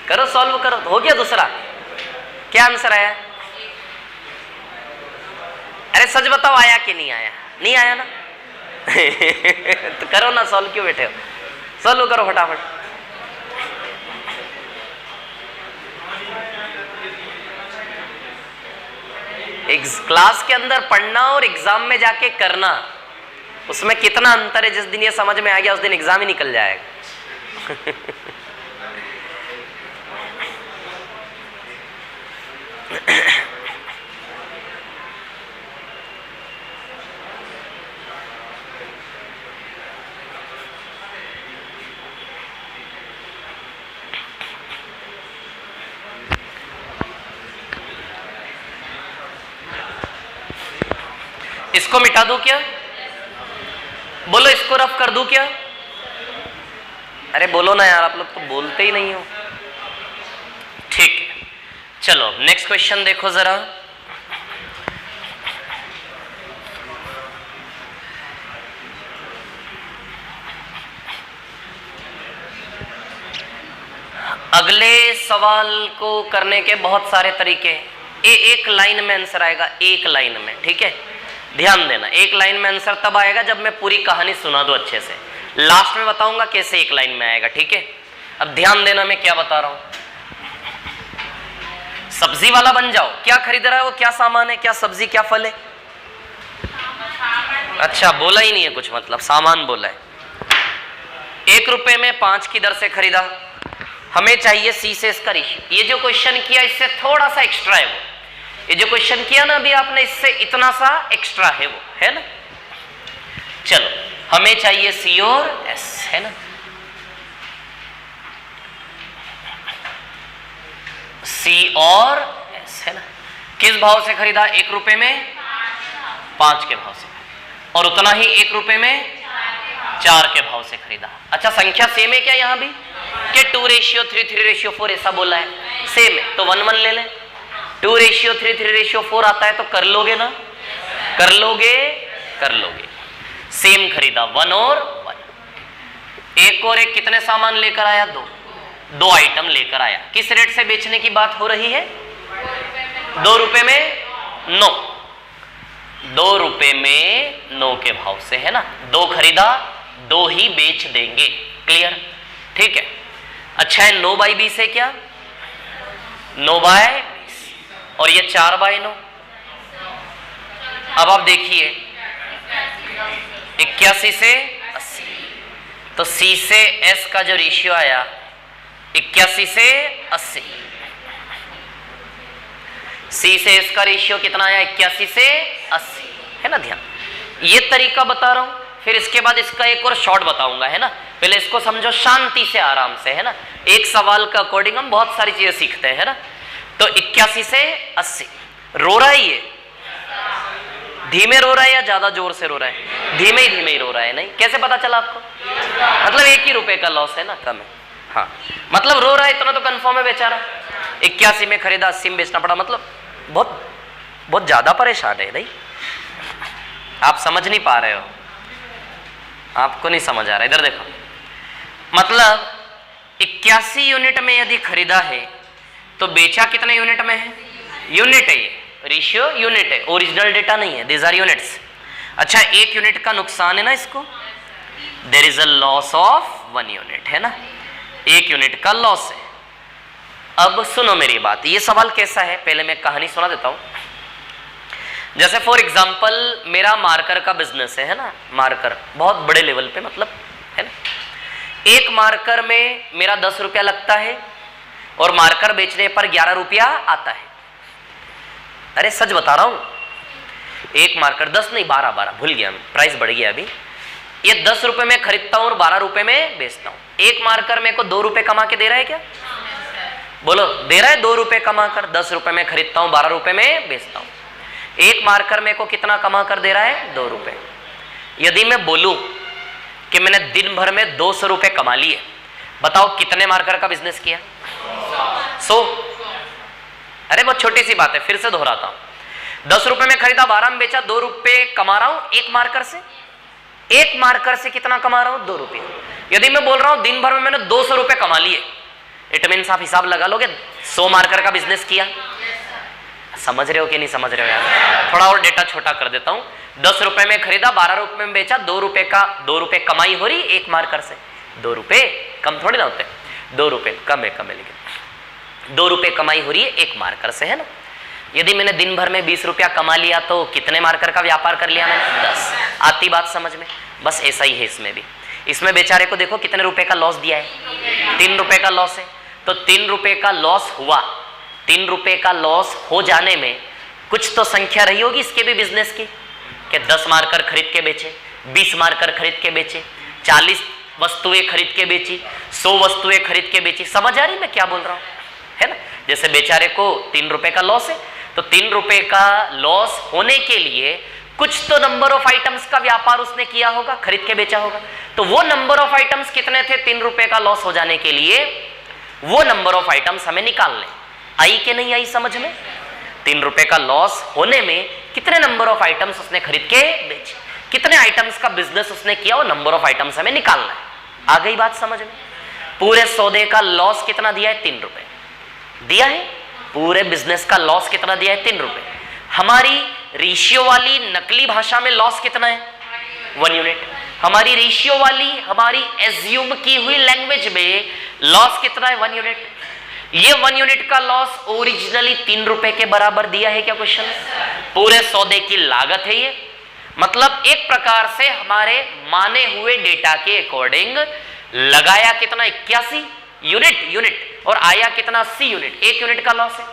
करो, सॉल्व करो। हो गया दूसरा? क्या आंसर आया? अरे सच बताओ, आया कि नहीं आया? नहीं आया ना? तो करो ना, सॉल्व क्यों बैठे हो? सॉल्व करो फटाफट। क्लास के अंदर पढ़ना और एग्जाम में जाके करना, उसमें कितना अंतर है। जिस दिन ये समझ में आ गया उस दिन एग्जाम ही निकल जाएगा। इसको मिटा दूं क्या? बोलो, इसको रफ कर दूं क्या? अरे बोलो ना यार, आप लोग तो बोलते ही नहीं हो। ठीक है, चलो नेक्स्ट क्वेश्चन देखो जरा। अगले सवाल को करने के बहुत सारे तरीके। ये एक लाइन में आंसर आएगा, एक लाइन में, ठीक है। ध्यान देना, एक लाइन में आंसर तब आएगा जब मैं पूरी कहानी सुना दूं अच्छे से। लास्ट में बताऊंगा कैसे एक लाइन में आएगा, ठीक है। अब ध्यान देना मैं क्या बता रहा हूं। सब्जी वाला बन जाओ। क्या खरीद रहा है वो, क्या सामान है, क्या सब्जी क्या फल है? अच्छा बोला ही नहीं है कुछ, मतलब सामान बोला है। 1 रुपए में 5 की दर से खरीदा, हमें चाहिए सी से इसका रेशियो। ये जो क्वेश्चन किया इससे थोड़ा सा एक्स्ट्रा है वो, ये जो क्वेश्चन किया ना अभी आपने इससे इतना सा एक्स्ट्रा है वो, है ना। चलो हमें चाहिए सी और एस, है ना। सी और एस, है ना। किस भाव से खरीदा? 1 रुपए में 5 के भाव से, और उतना ही 1 रुपए में 4 के भाव से खरीदा। अच्छा संख्या सेम है क्या यहाँ भी? कि 2:3, 3:4 ऐसा बोला है, सेम है तो 1:1 ले लें। 2:3, 3:4 आता है तो कर लोगे ना, कर लोगे, कर लोगे। सेम खरीदा 1 और 1। एक और एक कितने सामान लेकर आया? 2 आइटम लेकर आया। किस रेट से बेचने की बात हो रही है? 2 रुपए में 9, 2 रुपए में 9 के भाव से, है ना। 2 खरीदा, 2 ही बेच देंगे, क्लियर, ठीक है। अच्छा है 9/20 है क्या? 9/20, और ये 4/9। अब आप देखिए 81 से 80, तो सी से एस का जो रेशियो आया 81 से 80, सी से एस का रेशियो कितना आया? 81 से 80, है ना। ध्यान, ये तरीका बता रहा हूं, फिर इसके बाद इसका एक और शॉर्ट बताऊंगा, है ना। पहले इसको समझो शांति से, आराम से, है ना। एक सवाल का अकॉर्डिंग हम बहुत सारी चीजें सीखते हैं, है ना। तो 81 से 80 रो रहा है, ये धीमे रो रहा है या ज्यादा जोर से रो रहा है? धीमे ही रो रहा है। नहीं, कैसे पता चला आपको? मतलब 1 ही रुपए का लॉस है ना, कम है। हाँ मतलब रो रहा है, इतना तो कंफर्म है बेचारा। 81 में खरीदा, 80 में बेचना पड़ा, मतलब बहुत ज्यादा परेशान है। नहीं, आप समझ नहीं पा रहे हो, आपको नहीं समझ आ रहा। इधर देखो, मतलब 81 यूनिट में यदि खरीदा है तो बेचा कितने यूनिट में है? यूनिट है, ये रेशियो यूनिट है, ओरिजिनल डेटा नहीं है, दीज आर यूनिट्स। अच्छा 1 यूनिट का नुकसान है ना इसको, there is a loss of 1 unit, है ना। 1 यूनिट का लॉस है। अब सुनो मेरी बात, ये सवाल कैसा है, पहले मैं कहानी सुना देता हूं। जैसे फॉर एग्जाम्पल मेरा मार्कर का बिजनेस है ना, मार्कर बहुत बड़े लेवल पे, मतलब, है ना। एक मार्कर में मेरा 10 रुपया लगता है और मार्कर बेचने पर 11 रुपया आता है। अरे सच बता रहा हूं, एक मार्कर 10 नहीं 12 भूल गया मैं, प्राइस बढ़ गया अभी। ये 10 रुपए में खरीदता हूं और 12 रुपए में बेचता हूं। एक मार्कर मेरे को 2 रुपए कमा के दे रहा है क्या? बोलो, दे रहा है 2 रुपए कमा कर। 10 रुपए में खरीदता हूं, 12 रुपए में बेचता हूं। एक मार्कर मेरे को कितना कमा कर दे रहा है? 2 रुपए। यदि मैं बोलूं कि मैंने दिन भर में 200 रुपए कमा लिए, बताओ कितने मार्कर का बिजनेस किया? 100। अरे बहुत छोटी सी बात है, फिर से दोहराता हूं। 10 रुपए में खरीदा, 12 में बेचा, 2 रुपए कमा रहा हूं एक मार्कर से। एक मार्कर से कितना कमा रहा हूं? 2 रुपए। यदि मैं बोल रहा हूं दिन भर में मैंने 200 रुपए कमा लिए, इट मीन्स आप हिसाब लगा लोगे 100 मार्कर का बिजनेस किया। समझ रहे हो कि नहीं समझ रहे हो यार? थोड़ा और डेटा छोटा कर देता हूं। 10 रुपए में खरीदा, 12 रुपए में बेचा, 2 रुपए कमाई हो रही एक मार्कर से। 2 रुपए कम थोड़ी ना होते, 2 रुपए कम है, लेकिन 2 रुपए कमाई हो रही है एक मार्कर से, है ना। यदि मैंने दिन भर में 20 रुपया कमा लिया तो कितने मार्कर का व्यापार कर लिया मैंने? 10। आती बात समझ में? बस ऐसा ही है इसमें भी। इसमें बेचारे को देखो कितने रुपए का लॉस दिया है, 3 रुपए का लॉस है। तो 3 रुपए का लॉस हुआ। 3 रुपए का लॉस हो जाने में कुछ तो संख्या रही होगी इसके भी बिजनेस की, कि 10 मार्कर खरीद के बेचे, 20 मार्कर खरीद के बेचे, 40 वस्तुएं खरीद के बेची, 100 वस्तुएं खरीद के बेची। समझ आ रही मैं क्या बोल रहा हूं, है ना। जैसे बेचारे को 3 रुपए का लॉस है, तो 3 रुपए का लॉस होने के लिए कुछ तो नंबर ऑफ आइटम्स का व्यापार उसने किया होगा, खरीद के बेचा होगा। तो वो नंबर ऑफ आइटम्स कितने थे 3 रुपए का लॉस हो जाने के लिए? वो नंबर ऑफ आइटम्स हमें निकालने। आई कि नहीं आई समझ में? 3 रुपए का लॉस होने में कितने नंबर ऑफ आइटम्स उसने खरीद के बेचे, कितने आइटम्स का बिजनेस उसने किया, वो नंबर ऑफ आइटम्स हमें निकालना है। आ गई बात समझ में? पूरे सौदे का लॉस कितना दिया है? 3 रुपए दिया है। पूरे बिजनेस का लॉस कितना दिया है? 3 रुपए। हमारी रेशियो वाली नकली भाषा में लॉस कितना है? 1 यूनिट। हमारी रेशियो वाली, हमारी एज्यूम की हुई लैंग्वेज में लॉस कितना है? 1 यूनिट। ये 1 यूनिट का लॉस ओरिजिनली 3 रुपए के बराबर दिया है क्या क्वेश्चन? पूरे सौदे की लागत है ये। मतलब एक प्रकार से हमारे माने हुए डेटा के अकॉर्डिंग लगाया कितना? 81 यूनिट और आया कितना? 80 यूनिट। 1 यूनिट का लॉस है।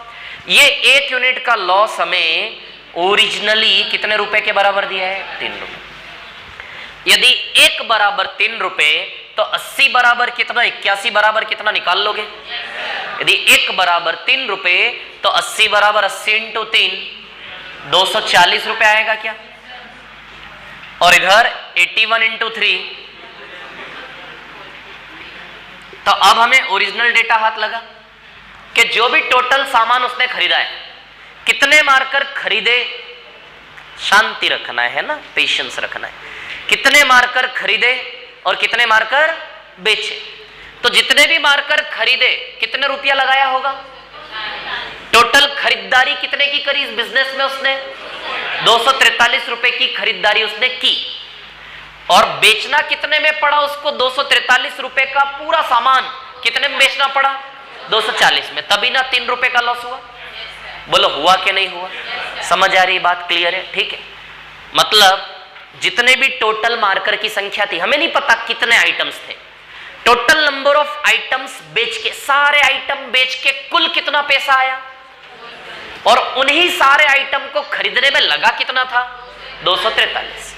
ये 1 यूनिट का लॉस हमें ओरिजिनली कितने रुपए के बराबर दिया है? 3 रुपए। यदि 1 बराबर 3 रुपए तो 80 बराबर कितना? 81 बराबर कितना? निकाल लोगे? यदि 1 बराबर 3 रुपए तो 80 बराबर 80 इंटू 3 240 रुपए आएगा क्या? और इधर 81 इंटू 3। तो अब हमें ओरिजिनल डेटा हाथ लगा कि जो भी टोटल सामान उसने खरीदा है, कितने मार्कर खरीदे? शांति रखना है ना, पेशेंस रखना है। कितने मार्कर खरीदे और कितने मार्कर बेचे? तो जितने भी मार्कर खरीदे कितने रुपया लगाया होगा? टोटल खरीदारी कितने की करी इस बिजनेस में उसने? 243 रुपए की खरीदारी उसने की। और बेचना कितने में पड़ा उसको? 243 रुपए का पूरा सामान कितने में बेचना पड़ा? 240 में। तभी ना 3 रुपए का लॉस हुआ। बोलो हुआ कि नहीं हुआ? समझ आ रही बात? क्लियर है? ठीक है। मतलब जितने भी टोटल मार्कर की संख्या थी, हमें नहीं पता कितने आइटम्स थे, टोटल नंबर ऑफ आइटम्स बेच के, सारे आइटम बेच के कुल कितना पैसा आया? और उन्हीं सारे आइटम को खरीदने में लगा कितना था? 243।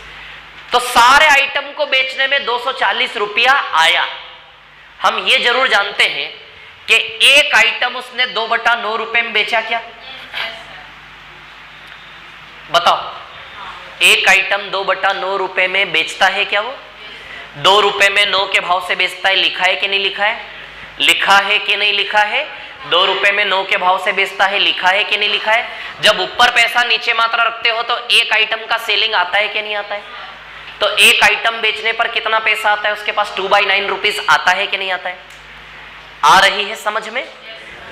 तो सारे आइटम को बेचने में 240 रुपया आया। हम ये जरूर जानते हैं कि एक आइटम उसने 2/9 रुपए में बेचा क्या? बताओ, एक आइटम 2/9 रुपए में बेचता है क्या? वो 2 रुपए में 9 के भाव से बेचता है। लिखा है कि नहीं लिखा है? लिखा है कि नहीं लिखा है? 2 रुपए में 9 के भाव से बेचता है। लिखा है कि नहीं लिखा है? जब ऊपर पैसा नीचे मात्रा रखते हो तो एक आइटम का सेलिंग आता है कि नहीं आता है? तो एक आइटम बेचने पर कितना पैसा आता है उसके पास? 2/9 रुपीज आता है कि नहीं आता है? आ रही है समझ में?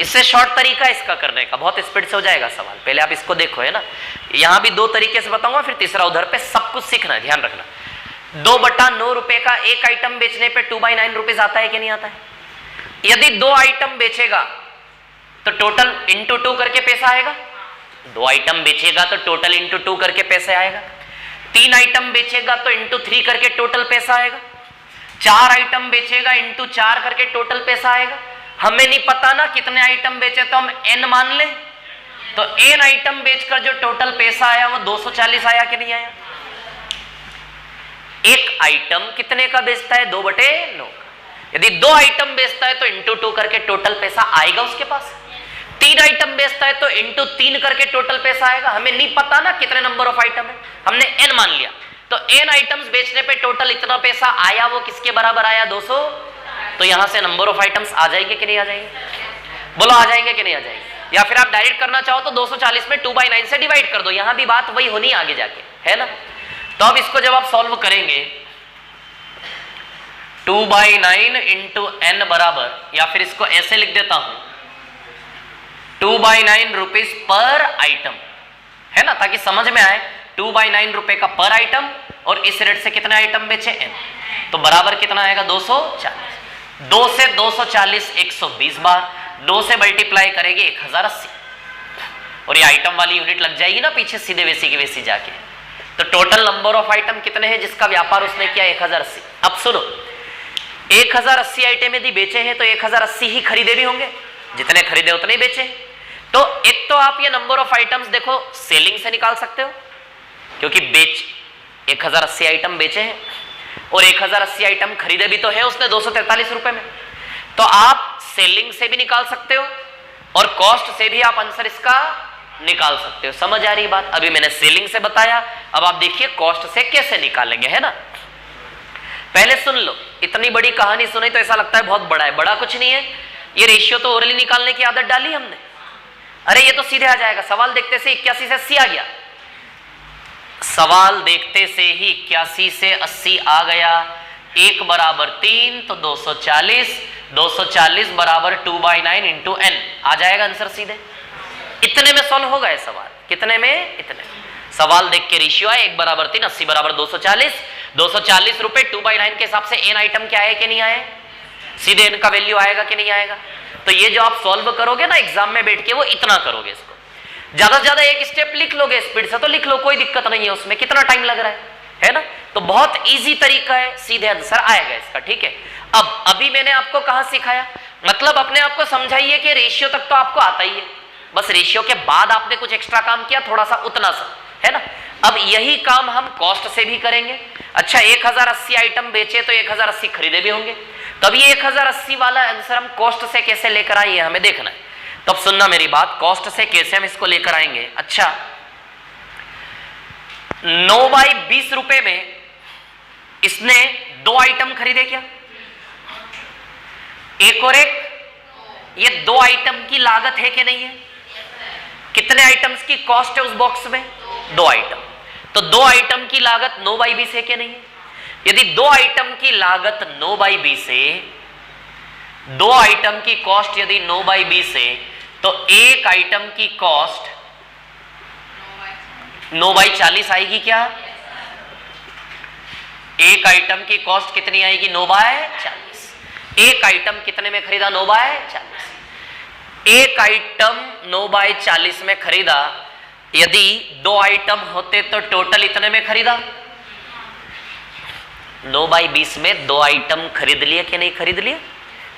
इससे शॉर्ट तरीका इसका करने का, बहुत स्पीड से हो जाएगा सवाल। पहले आप इसको देखो, है ना। यहां भी 2 तरीके से बताऊंगा, फिर तीसरा उधर पे। सब कुछ सीखना है, ध्यान रखना। 2/9 रुपए का एक आइटम बेचने पे 2/9 रुपीज आता है कि नहीं आता है? यदि 2 आइटम बेचेगा तो टोटल इंटू 2 करके पैसा आएगा। 2 आइटम बेचेगा तो टोटल इंटू 2 करके पैसे आएगा। 3 आइटम बेचेगा तो इंटू 3 करके टोटल पैसा आएगा। 4 आइटम बेचेगा इंटू 4 करके टोटल पैसा आएगा। हमें नहीं पता ना कितने आइटम बेचे, तो हम n मान लें। तो n आइटम बेचकर जो टोटल पैसा आया वो 240 आया कि नहीं आया? एक आइटम कितने का बेचता है? 2/9। यदि 2 आइटम बेचता है तो इंटू 2 करके टोटल पैसा आएगा उसके पास। 3 आइटम बेचता है तो इंटू 3 करके टोटल पैसा आएगा। हमें नहीं पता ना कितने नंबर ऑफ आइटम है, हमने n मान लिया। तो n आइटम्स बेचने पे टोटल इतना पैसा आया, वो किसके बराबर आया? 200। तो यहां से नंबर ऑफ आइटम्स आ जाएंगे कि नहीं आ जाएंगे? बोलो आ जाएंगे कि नहीं आ जाएंगे? या फिर आप डायरेक्ट करना चाहो तो 240 में 2/9 से डिवाइड कर दो। यहां भी बात वही होनी आगे जाके, है ना। तो अब इसको जब आप सॉल्व करेंगे 2/9 इंटू n बराबर, या फिर इसको ऐसे लिख देता हूं 2/9 रुपीज पर आइटम, है ना, ताकि समझ में आए। 2/9 रुपए का पर आइटम, और इस रेट से कितने आइटम बेचे? n। तो बराबर कितना आएगा? 240। 2 से 240 120 बार, 2 से मल्टीप्लाई करेंगे 1080, और ये आइटम वाली यूनिट लग जाएगी ना पीछे सीधे वैसी की वैसी जाके। तो टोटल नंबर ऑफ आइटम कितने हैं जिसका व्यापार उसने किया? 1080। अब सुनो, 1080 आइटम यदि बेचे हैं तो 1080 ही खरीदे भी होंगे, जितने खरीदे उतने ही बेचे। तो एक तो आप ये नंबर ऑफ आइटम्स देखो सेलिंग से निकाल सकते हो, क्योंकि 1080 आइटम बेचे हैं और 1080 आइटम खरीदे भी तो है उसने 243 रुपए में। तो आप सेलिंग से भी निकाल सकते हो और कॉस्ट से भी आप आंसर इसका निकाल सकते हो। समझ आ रही बात? अभी मैंने सेलिंग से बताया, अब आप देखिए कॉस्ट से कैसे निकालेंगे, है ना। पहले सुन लो, इतनी बड़ी कहानी सुनी तो ऐसा लगता है बहुत बड़ा है। बड़ा कुछ नहीं है, ये रेशियो तो ओरली निकालने की आदत डाली हमने। अरे ये तो सीधे आ जाएगा, सवाल देखते से 81 से 80 आ गया। सवाल देखते से ही 81 से 80 आ गया। 1 बराबर 3 तो 240, 240 बराबर 2/9 इंटू n आ जाएगा आंसर सीधे। इतने में सॉल्व होगा ये सवाल। कितने में? इतने। सवाल देख के रेशियो है 1 बराबर 3, 80 बराबर 240। 240 रुपए 2/9 के हिसाब से n आइटम क्या है कि नहीं आए, सीधे n का वैल्यू आएगा कि नहीं आएगा। तो ये जो आप सॉल्व करोगे ना एग्जाम में बैठ के, वो इतना करोगे, इसको ज्यादा से ज्यादा एक स्टेप लिख लोगे, स्पीड से तो लिख लो, कोई दिक्कत नहीं है उसमें, कितना टाइम लग रहा है ना। तो बहुत इजी तरीका है, सीधे आंसर आएगा इसका, ठीक है। अब अभी मैंने आपको कहां सिखाया, मतलब अपने आप को समझाइए कि रेशियो तक तो आपको आता ही है, बस रेशियो के बाद आपने कुछ एक्स्ट्रा काम किया थोड़ा सा, उतना सा, है ना। अब यही काम हम कॉस्ट से भी करेंगे। अच्छा 1080 आइटम बेचे तो 1080 खरीदे भी होंगे, तब ये 1080 वाला आंसर हम कॉस्ट से कैसे लेकर आए हमें देखना है। तब सुनना मेरी बात, कॉस्ट से कैसे हम इसको लेकर आएंगे। अच्छा 9/20 रुपए में इसने 2 आइटम खरीदे क्या, एक और एक, ये 2 आइटम की लागत है कि नहीं है। कितने आइटम्स की कॉस्ट है उस बॉक्स में, 2 आइटम, तो 2 आइटम की लागत 9/20 है कि नहीं है। यदि 2 आइटम की लागत 9/20 है, 2 आइटम की कॉस्ट यदि 9/20 है, तो एक आइटम की कॉस्ट 9/40 आएगी क्या। एक आइटम की कॉस्ट कितनी आएगी, 9/40। एक आइटम कितने में खरीदा, 9/40। एक आइटम 9/40 में खरीदा, यदि 2 आइटम होते तो टोटल इतने में खरीदा। 9/20 में 2 आइटम खरीद लिए कि नहीं खरीद लिए,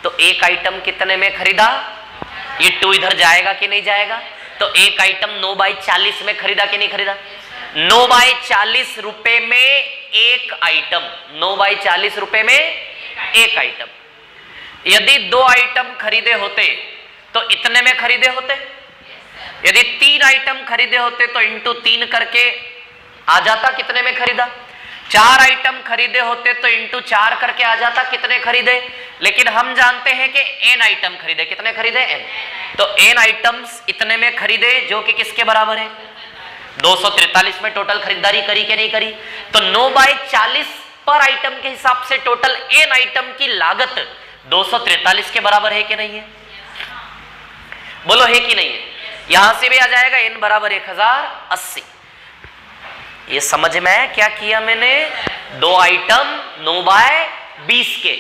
तो एक आइटम कितने में खरीदा, ये 2 इधर जाएगा कि नहीं जाएगा, तो एक आइटम 9/40 में खरीदा कि नहीं खरीदा। 9/40 रुपए में एक आइटम, 9/40 रुपए में एक आइटम। यदि 2 आइटम खरीदे होते तो इतने में खरीदे होते, यदि 3 आइटम खरीदे होते तो इंटू 3 करके आ जाता कितने में खरीदा। 4 आइटम खरीदे होते तो इंटू 4 करके आ जाता कितने खरीदे। लेकिन हम जानते हैं कि n आइटम खरीदे, कितने खरीदे, n, तो n आइटम्स इतने में खरीदे जो कि किसके बराबर है, 243 में टोटल खरीदारी करी कि नहीं करी। तो 9/40 पर आइटम के हिसाब से टोटल n आइटम की लागत 243 के बराबर है कि नहीं है, बोलो है कि नहीं है। यहां से भी आ जाएगा n बराबर 1080। ये समझ में क्या किया मैंने, 2 आइटम 9/20 के,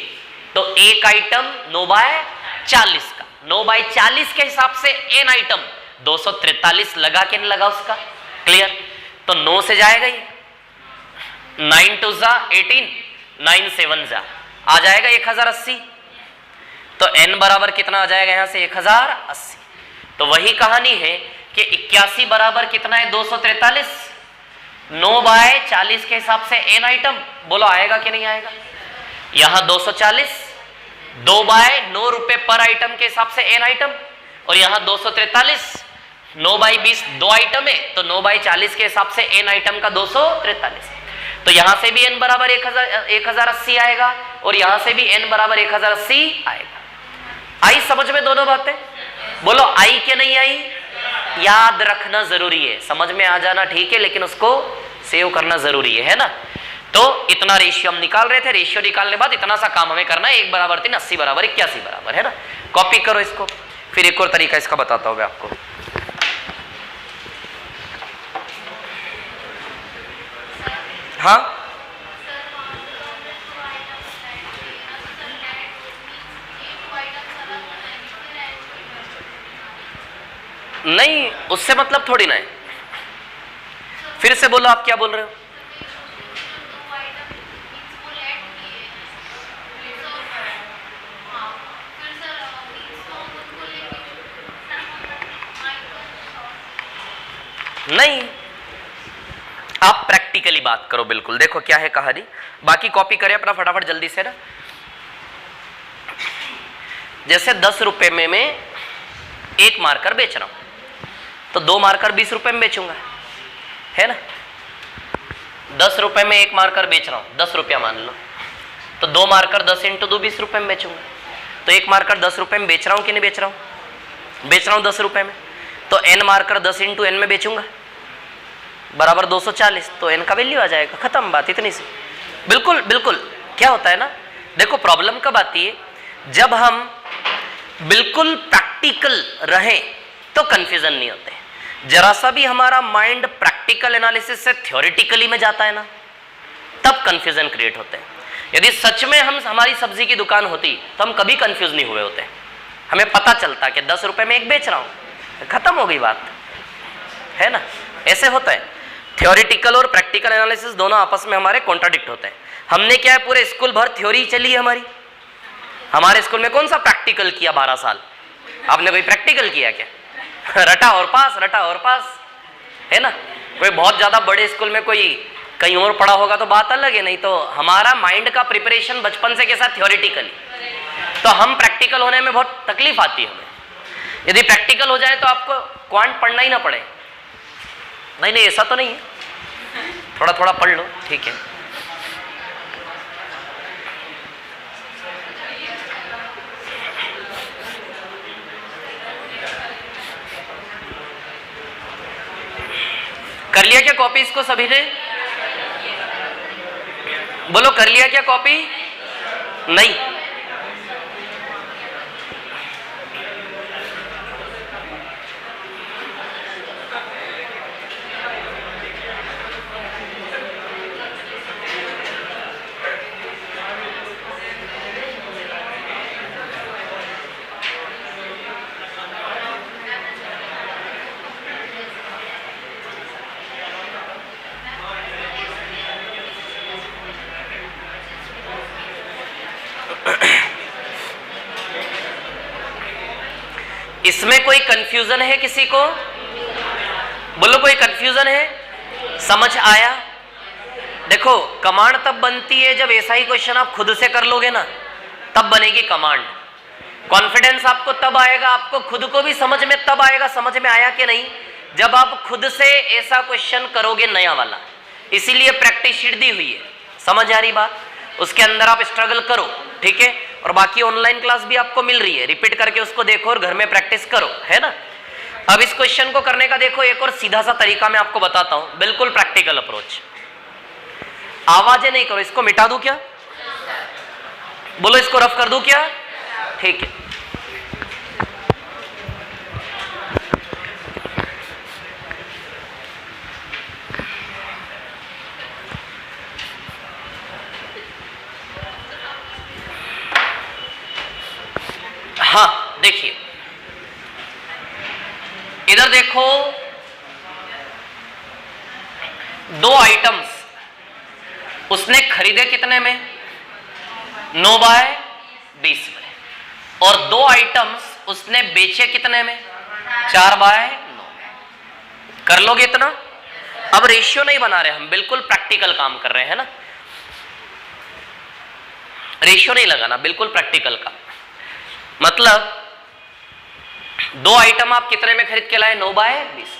तो एक आइटम 9/40 का, 9/40 के हिसाब से n आइटम 243 लगा के नहीं लगा उसका, क्लियर। तो 9 से जाएगा ये, 9 2 जा 18, 9 7 जा आ जाएगा 1080। तो n बराबर कितना आ जाएगा यहां से 1080। तो वही कहानी है कि 81 बराबर कितना है, 243। 9/40 के हिसाब से n आइटम, बोलो आएगा कि नहीं आएगा। यहां 240, 2/9 रुपए पर आइटम के हिसाब से n आइटम, और यहां 243, 9/20 2 आइटम है, तो 9/40 के हिसाब से n आइटम का 243। तो यहां से भी n बराबर 1080 आएगा, और यहां से भी n बराबर 1080 आएगा। आई समझ में दोनों बातें, बोलो आई कि नहीं आई। याद रखना जरूरी है, समझ में आ जाना ठीक है, लेकिन उसको सेव करना जरूरी है ना। तो इतना रेशियो हम निकाल रहे थे, रेशियो निकालने बाद इतना सा काम हमें करना है, 1 बराबर 3, 80 बराबर 81 बराबर, है ना। कॉपी करो इसको, फिर एक और तरीका इसका बताता हूं मैं आपको। हाँ नहीं, उससे मतलब थोड़ी ना है। फिर से बोलो, आप क्या बोल रहे हो। नहीं, आप प्रैक्टिकली बात करो, बिल्कुल। देखो क्या है कहानी, बाकी कॉपी करें अपना फटाफट जल्दी से ना। जैसे 10 रुपए में मैं एक मार्कर बेच रहा हूं, तो 2 मार्कर 20 रुपए में बेचूंगा, है ना। 10 रुपए में एक मार्कर बेच रहा हूं, 10 रुपया मान लो, तो 2 मार्कर 10 इंटू 2 20 रुपए में बेचूंगा। तो एक मार्कर 10 रुपए में बेच रहा हूं कि नहीं बेच रहा हूं, बेच रहा हूं 10 रुपए में, तो n मार्कर 10 इंटू n में बेचूंगा, बराबर 240। तो n का वैल्यू आ जाएगा, खत्म बात, इतनी सी। बिल्कुल बिल्कुल। क्या होता है ना, देखो प्रॉब्लम कब आती है, जब हम बिल्कुल प्रैक्टिकल रहें तो कंफ्यूजन नहीं होते। जरा सा भी हमारा माइंड प्रैक्टिकल एनालिसिस से थ्योरेटिकली में जाता है ना, तब कंफ्यूजन क्रिएट होते हैं। यदि सच में हमारी सब्जी की दुकान होती तो हम कभी कंफ्यूज नहीं हुए होते। हमें पता चलता कि 10 रुपए में एक बेच रहा हूं, खत्म हो गई बात, है ना। ऐसे होता है। थ्योरेटिकल और प्रैक्टिकल एनालिसिस दोनों आपस में हमारे कॉन्ट्राडिक्ट होते हैं। हमने क्या है, पूरे स्कूल भर थ्योरी चली है हमारी। हमारे स्कूल में कौन सा प्रैक्टिकल किया 12 साल? आपने कोई प्रैक्टिकल किया क्या? रटा और पास, रटा और पास, है ना। कोई बहुत ज्यादा बड़े स्कूल में कोई कहीं और पढ़ा होगा तो बात अलग है, नहीं तो हमारा माइंड का प्रिपरेशन बचपन से कैसा, थ्योरेटिकली। तो हम प्रैक्टिकल होने में बहुत तकलीफ आती है हमें। यदि प्रैक्टिकल हो जाए तो आपको क्वांट पढ़ना ही ना पड़े। नहीं नहीं, ऐसा तो नहीं है, थोड़ा थोड़ा पढ़ लो, ठीक है। कर लिया क्या कॉपी इसको सभी ने? बोलो, कर लिया क्या कॉपी? नहीं। इसमें कोई कंफ्यूजन है किसी को? बोलो, कोई कंफ्यूजन है? समझ आया? देखो, कमांड तब बनती है जब ऐसा ही क्वेश्चन आप खुद से कर लोगे ना, तब बनेगी कमांड। कॉन्फिडेंस आपको तब आएगा, आपको खुद को भी समझ में तब आएगा, समझ में आया कि नहीं, जब आप खुद से ऐसा क्वेश्चन करोगे नया वाला। इसीलिए प्रैक्टिस शीट दी हुई है। समझ आ रही बात? उसके अंदर आप स्ट्रगल करो, ठीक है। और बाकी ऑनलाइन क्लास भी आपको मिल रही है, रिपीट करके उसको देखो और घर में प्रैक्टिस करो, है ना। अब इस क्वेश्चन को करने का देखो एक और सीधा सा तरीका मैं आपको बताता हूं, बिल्कुल प्रैक्टिकल अप्रोच। आवाजें नहीं करो, इसको मिटा दूं क्या? बोलो, इसको रफ कर दूं क्या? ठीक है। हाँ, देखिए इधर देखो, 2 आइटम्स उसने खरीदे कितने में? 9 बाय 20 में। और 2 आइटम्स उसने बेचे कितने में? 4 बाय 9 में। कर लोगे इतना? अब रेशियो नहीं बना रहे हम, बिल्कुल प्रैक्टिकल काम कर रहे हैं ना। रेशियो नहीं लगाना, बिल्कुल प्रैक्टिकल का मतलब 2 आइटम आप कितने में खरीद के लाए? 9 बाय 20।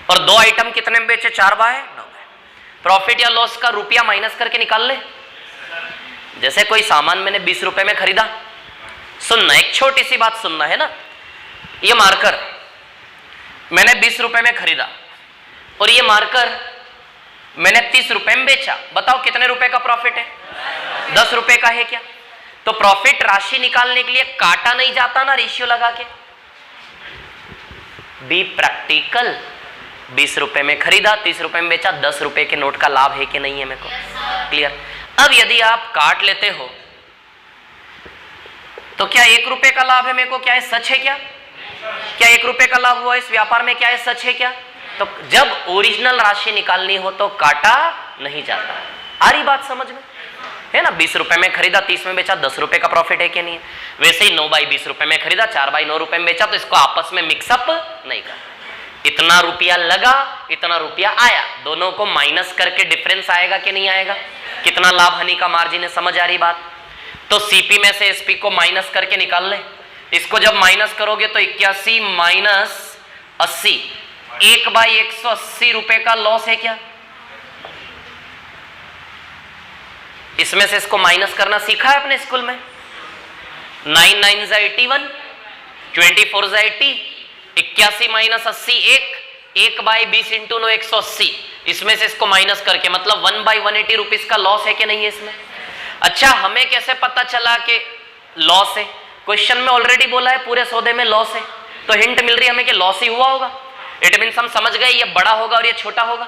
और 2 आइटम कितने में बेचे? 4 बाय 9 में। प्रॉफिट या लॉस का रुपया माइनस करके निकाल ले। जैसे कोई सामान मैंने 20 रुपए में खरीदा, सुनना, एक छोटी सी बात सुनना, है ना। ये मार्कर मैंने 20 रुपए में खरीदा और ये मार्कर मैंने 30 रुपए में बेचा। बताओ कितने रुपए का प्रॉफिट है? 10 रुपए का है क्या? तो प्रॉफिट राशि निकालने के लिए काटा नहीं जाता ना रेशियो लगा के। Be practical. 20 रुपए में खरीदा, 30 रुपए में बेचा, 10 रुपए के नोट का लाभ है कि नहीं है मेरे को? क्लियर? अब यदि आप काट लेते हो तो क्या 1 रुपए का लाभ है मेरे को? क्या है, सच है क्या? क्या 1 रुपए का लाभ हुआ इस व्यापार में? क्या है, सच है क्या? तो जब ओरिजिनल राशि निकालनी हो तो काटा नहीं जाता। आ रही बात समझ में, है ना। 20 रुपए में खरीदा, 30 में बेचा, 10 रुपए का प्रॉफिट है कि नहीं है? वैसे ही 9 बाई 20 रुपए में खरीदा, 4 बाई 9 रुपए में बेचा, तो इसको आपस में मिक्सअप नहीं कर। इतना रुपया लगा, इतना रुपया आया, दोनों को माइनस करके डिफरेंस आएगा कि नहीं आएगा? कितना लाभ हानि का मार्जिन है? समझ आ रही बात? तो सीपी में से एसपी को माइनस करके निकाल ले। इसको जब माइनस करोगे तो 81 माइनस 80, 1 बाई 180 रुपए का लॉस है क्या? इसमें से इसको माइनस करना सीखा है अपने स्कूल में? 9 9 81, 24 80, 81 माइनस 80 1 बाई 20 इंटू 9 180। इसमें से इसको माइनस करके मतलब 1 बाई 180 रुपीज का लॉस है कि नहीं है इसमें? अच्छा, हमें कैसे पता चला कि लॉस है? क्वेश्चन में ऑलरेडी बोला है पूरे सौदे में लॉस है, तो हिंट मिल रही है हमें कि लॉस ही हुआ होगा। इट मीन्स हम समझ गए ये बड़ा होगा और ये छोटा होगा,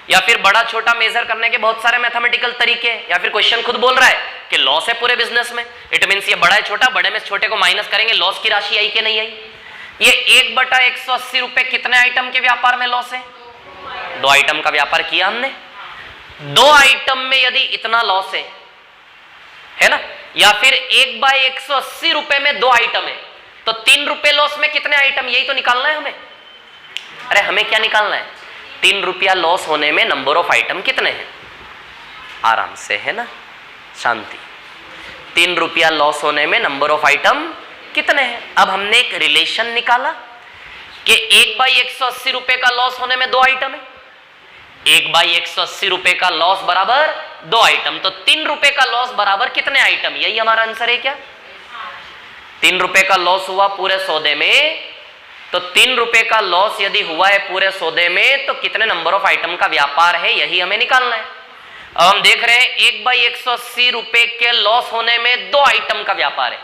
या फिर बड़ा छोटा मेजर करने के बहुत सारे मैथमेटिकल तरीके हैं, या फिर क्वेश्चन खुद बोल रहा है कि लॉस है पूरे बिजनेस में, इट मीन्स ये बड़ा है छोटा, बड़े में छोटे को माइनस करेंगे, लॉस की राशि आई कि नहीं आई। ये 1/180 रुपए कितने आइटम के व्यापार में लॉस है? 2 आइटम का व्यापार किया हमने, 2 आइटम में यदि इतना लॉस है ना, या फिर 1/180 रुपए में 2 आइटम है तो 3 रुपए लॉस में कितने आइटम, यही तो निकालना है हमें। अरे हमें क्या निकालना है? 3 रुपया लॉस होने में नंबर ऑफ आइटम कितने हैं? आराम से, है ना, शांति। 3 रुपया लॉस होने में नंबर ऑफ आइटम कितने हैं? अब हमने एक रिलेशन निकाला कि 1/180 रुपए का लॉस होने में 2 आइटम है, 1/180 रुपए का लॉस बराबर 2 आइटम, तो 3 रुपए का लॉस बराबर कितने आइटम? यही हमारा आंसर है क्या? 3 रुपए का लॉस हुआ पूरे सौदे में, तो 3 रुपए का लॉस यदि हुआ है पूरे सौदे में तो कितने नंबर ऑफ आइटम का व्यापार है, यही हमें निकालना है। अब हम देख रहे हैं 1/180 रुपए के लॉस होने में 2 आइटम का व्यापार है,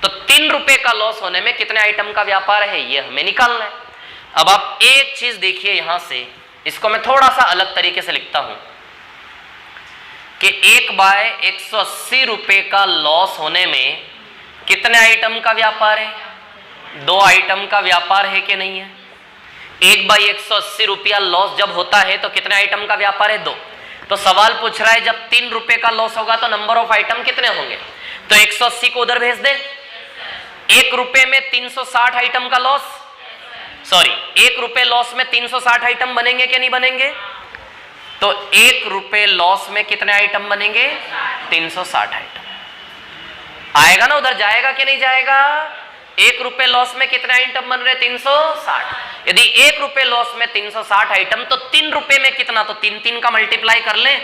तो 3 रुपए का लॉस होने में कितने आइटम का व्यापार है, यह हमें निकालना है। अब आप एक चीज देखिए यहां से, इसको मैं थोड़ा सा अलग तरीके से लिखता हूं कि 1/180 रुपए का लॉस होने में कितने आइटम का व्यापार है? 2 आइटम का व्यापार है कि नहीं है? 1/180 रुपया लॉस जब होता है तो कितने आइटम का व्यापार है? 2। तो सवाल पूछ रहा है जब 3 रुपए का लॉस होगा तो नंबर ऑफ आइटम कितने होंगे? तो 180 को उधर भेज दे। 1 रुपए में 360 आइटम का लॉस, सॉरी 1 रुपए लॉस में 360 आइटम बनेंगे कि नहीं बनेंगे? तो 1 रुपए लॉस में कितने आइटम बनेंगे? 360 आइटम आएगा ना, उधर जाएगा कि नहीं जाएगा? 1 रुपए लॉस में कितने आइटम बन रहे? 360। यदि 1 रुपए लॉस में 360 आइटम तो 3 रुपए में कितना? तो 3 का मल्टीप्लाई कर ले,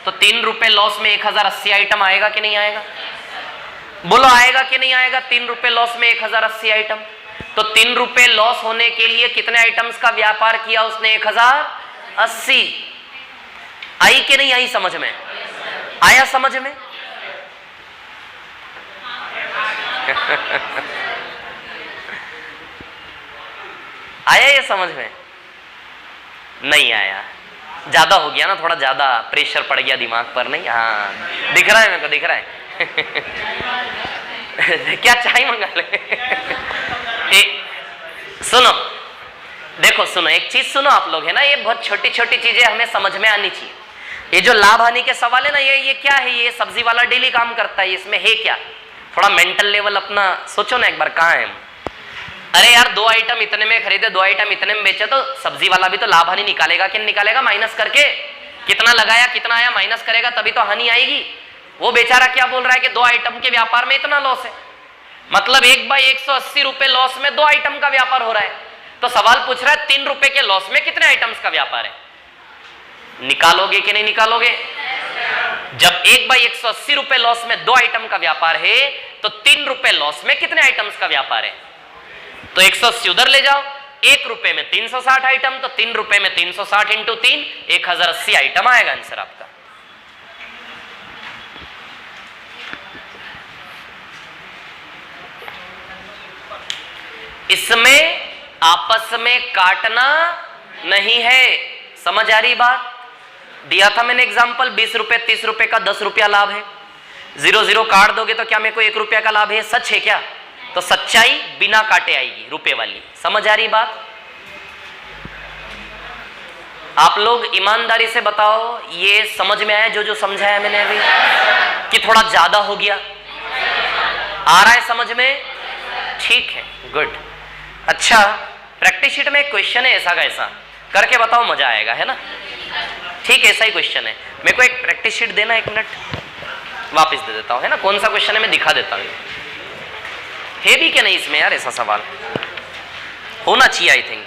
तो 3 रुपए लॉस में 1080 आइटम आएगा कि नहीं आएगा? बोलो आएगा कि नहीं आएगा? 3 रुपए लॉस में 1080 आइटम, तो 3 रुपए लॉस होने के लिए कितने आइटम्स का व्यापार किया उसने? 1080। आई कि नहीं आई समझ में? आया समझ में? आया ये समझ में? नहीं आया, ज्यादा हो गया ना, थोड़ा ज्यादा प्रेशर पड़ गया दिमाग पर, नहीं? हाँ दिख रहा है मेरे को, दिख रहा है। क्या चाय मंगा ले? सुनो, देखो सुनो, एक चीज सुनो आप लोग, है ना, ये बहुत छोटी छोटी चीजें हमें समझ में आनी चाहिए। ये जो लाभ हानि के सवाल है ना, ये क्या है? ये सब्जी वाला डेली काम करता है, इसमें है क्या? थोड़ा मेंटल लेवल अपना सोचो ना एक बार, कहाँ है हम? अरे यार 2 आइटम इतने में खरीदे, 2 आइटम इतने में बेचे, तो सब्जी वाला भी तो लाभ हानि निकालेगा कि नहीं निकालेगा? माइनस करके कितना लगाया कितना आया माइनस करेगा, तभी तो हानि आएगी। वो बेचारा क्या बोल रहा है कि 2 आइटम के व्यापार में इतना लॉस है, मतलब 1/180 रुपए लॉस में 2 आइटम का व्यापार हो रहा है। तो सवाल पूछ रहा है 3 रुपए के लॉस में कितने आइटम्स का व्यापार है? निकालोगे कि नहीं निकालोगे? जब 1/180 रुपए लॉस में 2 आइटम का व्यापार है तो 3 रुपए लॉस में कितने आइटम्स का व्यापार है? तो 180 उधर ले जाओ, 1 रुपए में 360 आइटम, तो 3 रुपए में 360 इंटू 3, 1080 आइटम आएगा आंसर आपका। इसमें आपस में काटना नहीं है, समझ आ रही बात? दिया था मैंने एग्जांपल, 20 रुपए 30 रुपए का 10 रुपया लाभ है, 0 0 काट दोगे तो क्या मेरे को 1 रुपया का लाभ है? सच है क्या? तो सच्चाई बिना काटे आएगी, रुपए वाली। समझ आ रही बात? आप लोग ईमानदारी से बताओ, ये समझ में आया जो समझाया मैंने अभी, कि थोड़ा ज्यादा हो गया? आ रहा है समझ में? ठीक है, गुड। अच्छा, प्रैक्टिस शीट में एक क्वेश्चन है ऐसा का ऐसा, करके बताओ, मजा आएगा, है ना? ठीक है, ऐसा ही क्वेश्चन है। मेरे को एक प्रैक्टिस शीट देना, 1 मिनट, वापस दे देता हूँ, है ना? कौन सा क्वेश्चन है मैं दिखा देता हूँ। है भी क्या नहीं इसमें यार? ऐसा सवाल होना चाहिए, आई थिंक।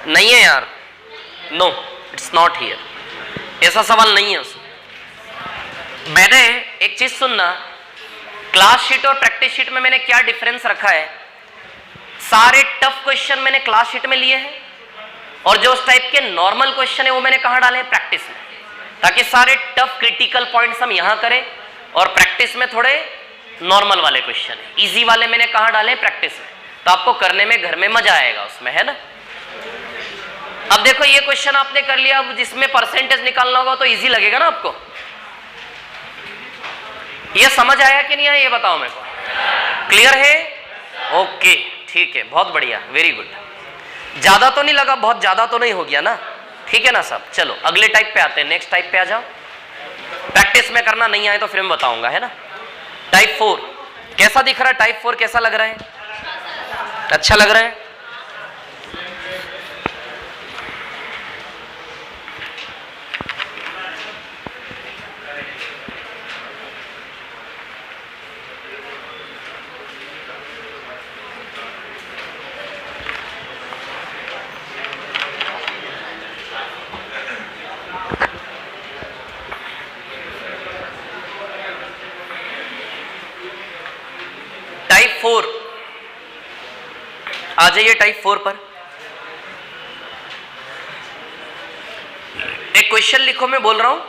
नहीं है यार, नो इट्स नॉट हियर, ऐसा सवाल नहीं है उसमें। मैंने एक चीज सुनना, क्लास शीट और प्रैक्टिस शीट में मैंने क्या डिफरेंस रखा है? सारे टफ क्वेश्चन मैंने क्लास शीट में लिए हैं और जो उस टाइप के नॉर्मल क्वेश्चन है वो मैंने कहां डाले हैं? प्रैक्टिस में, ताकि सारे टफ क्रिटिकल पॉइंट्स हम यहां करें और प्रैक्टिस में थोड़े नॉर्मल वाले क्वेश्चन है। इजी वाले मैंने कहाँ डाले? प्रैक्टिस में, तो आपको करने में घर में मजा आएगा उसमें, है ना। अब देखो ये क्वेश्चन आपने कर लिया, अब जिसमें परसेंटेज निकालना होगा तो इजी लगेगा ना आपको। ये समझ आया कि नहीं आया ये बताओ मेरे को। क्लियर है? ओके ठीक है, बहुत बढ़िया, वेरी गुड। ज्यादा तो नहीं लगा, बहुत ज्यादा तो नहीं हो गया ना, ठीक है ना सब। चलो अगले टाइप पे आते हैं, नेक्स्ट टाइप पे आ जाओ। प्रैक्टिस में करना, नहीं आए तो फिर मैं बताऊंगा, है ना। टाइप 4 कैसा दिख रहा है? टाइप 4 कैसा लग रहा है? अच्छा लग रहा है। टाइप 4 आ जाइए। टाइप 4 पर एक क्वेश्चन लिखो, मैं बोल रहा हूं।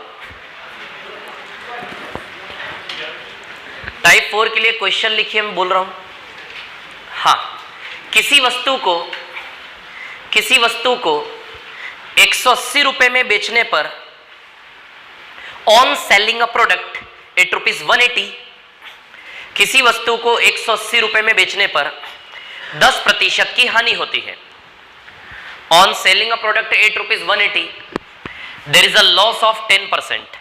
टाइप 4 के लिए क्वेश्चन लिखिए, मैं बोल रहा हूं। हाँ, किसी वस्तु को 180 रुपए में बेचने पर on selling a product at ₹180, किसी वस्तु को 180 रुपए में बेचने पर 10% की हानि होती है। On selling a product at ₹180 there is a loss of 10%।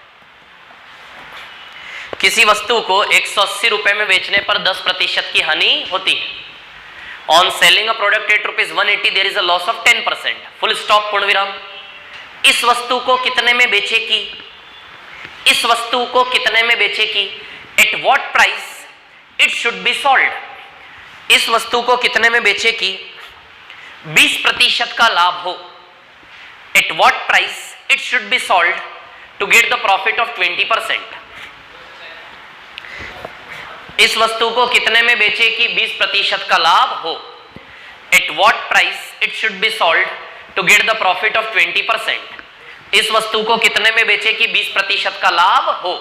किसी वस्तु को 180 रुपए में बेचने पर 10% की हानि होती है। On selling a product at ₹180 there is a loss of 10%। Full stop, पूर्ण विराम। इस वस्तु को कितने में बेचेगी? इस वस्तु को कितने में बेचेगी? At what price it should be sold. इस वस्तु को कितने में बेचेगी? 20% का लाभ हो। At what price it should be sold to get the profit of 20%। इस वस्तु को कितने में बेचेगी? 20% का लाभ हो। At what price it should be sold to get the profit of 20%। इस वस्तु को कितने में बेचेगी? 20% का लाभ हो।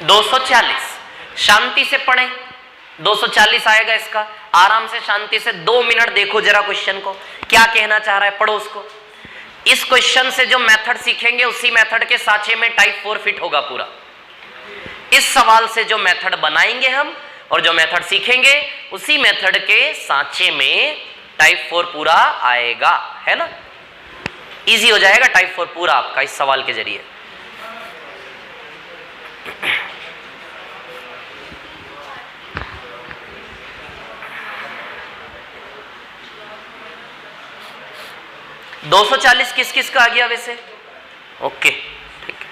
240। शांति से पढ़ें, 240 आएगा इसका। आराम से शांति से 2 मिनट देखो जरा क्वेश्चन को, क्या कहना चाह रहा है, पढ़ो उसको। इस क्वेश्चन से जो मेथड सीखेंगे उसी मेथड के सांचे में टाइप 4 फिट होगा पूरा। इस सवाल से जो मेथड बनाएंगे हम और जो मेथड सीखेंगे उसी मेथड के सांचे में टाइप 4 पूरा आएगा, है ना। इजी हो जाएगा टाइप 4 पूरा आपका इस सवाल के जरिए। $240 किस किस का आ गया वैसे? ओके ठीक है।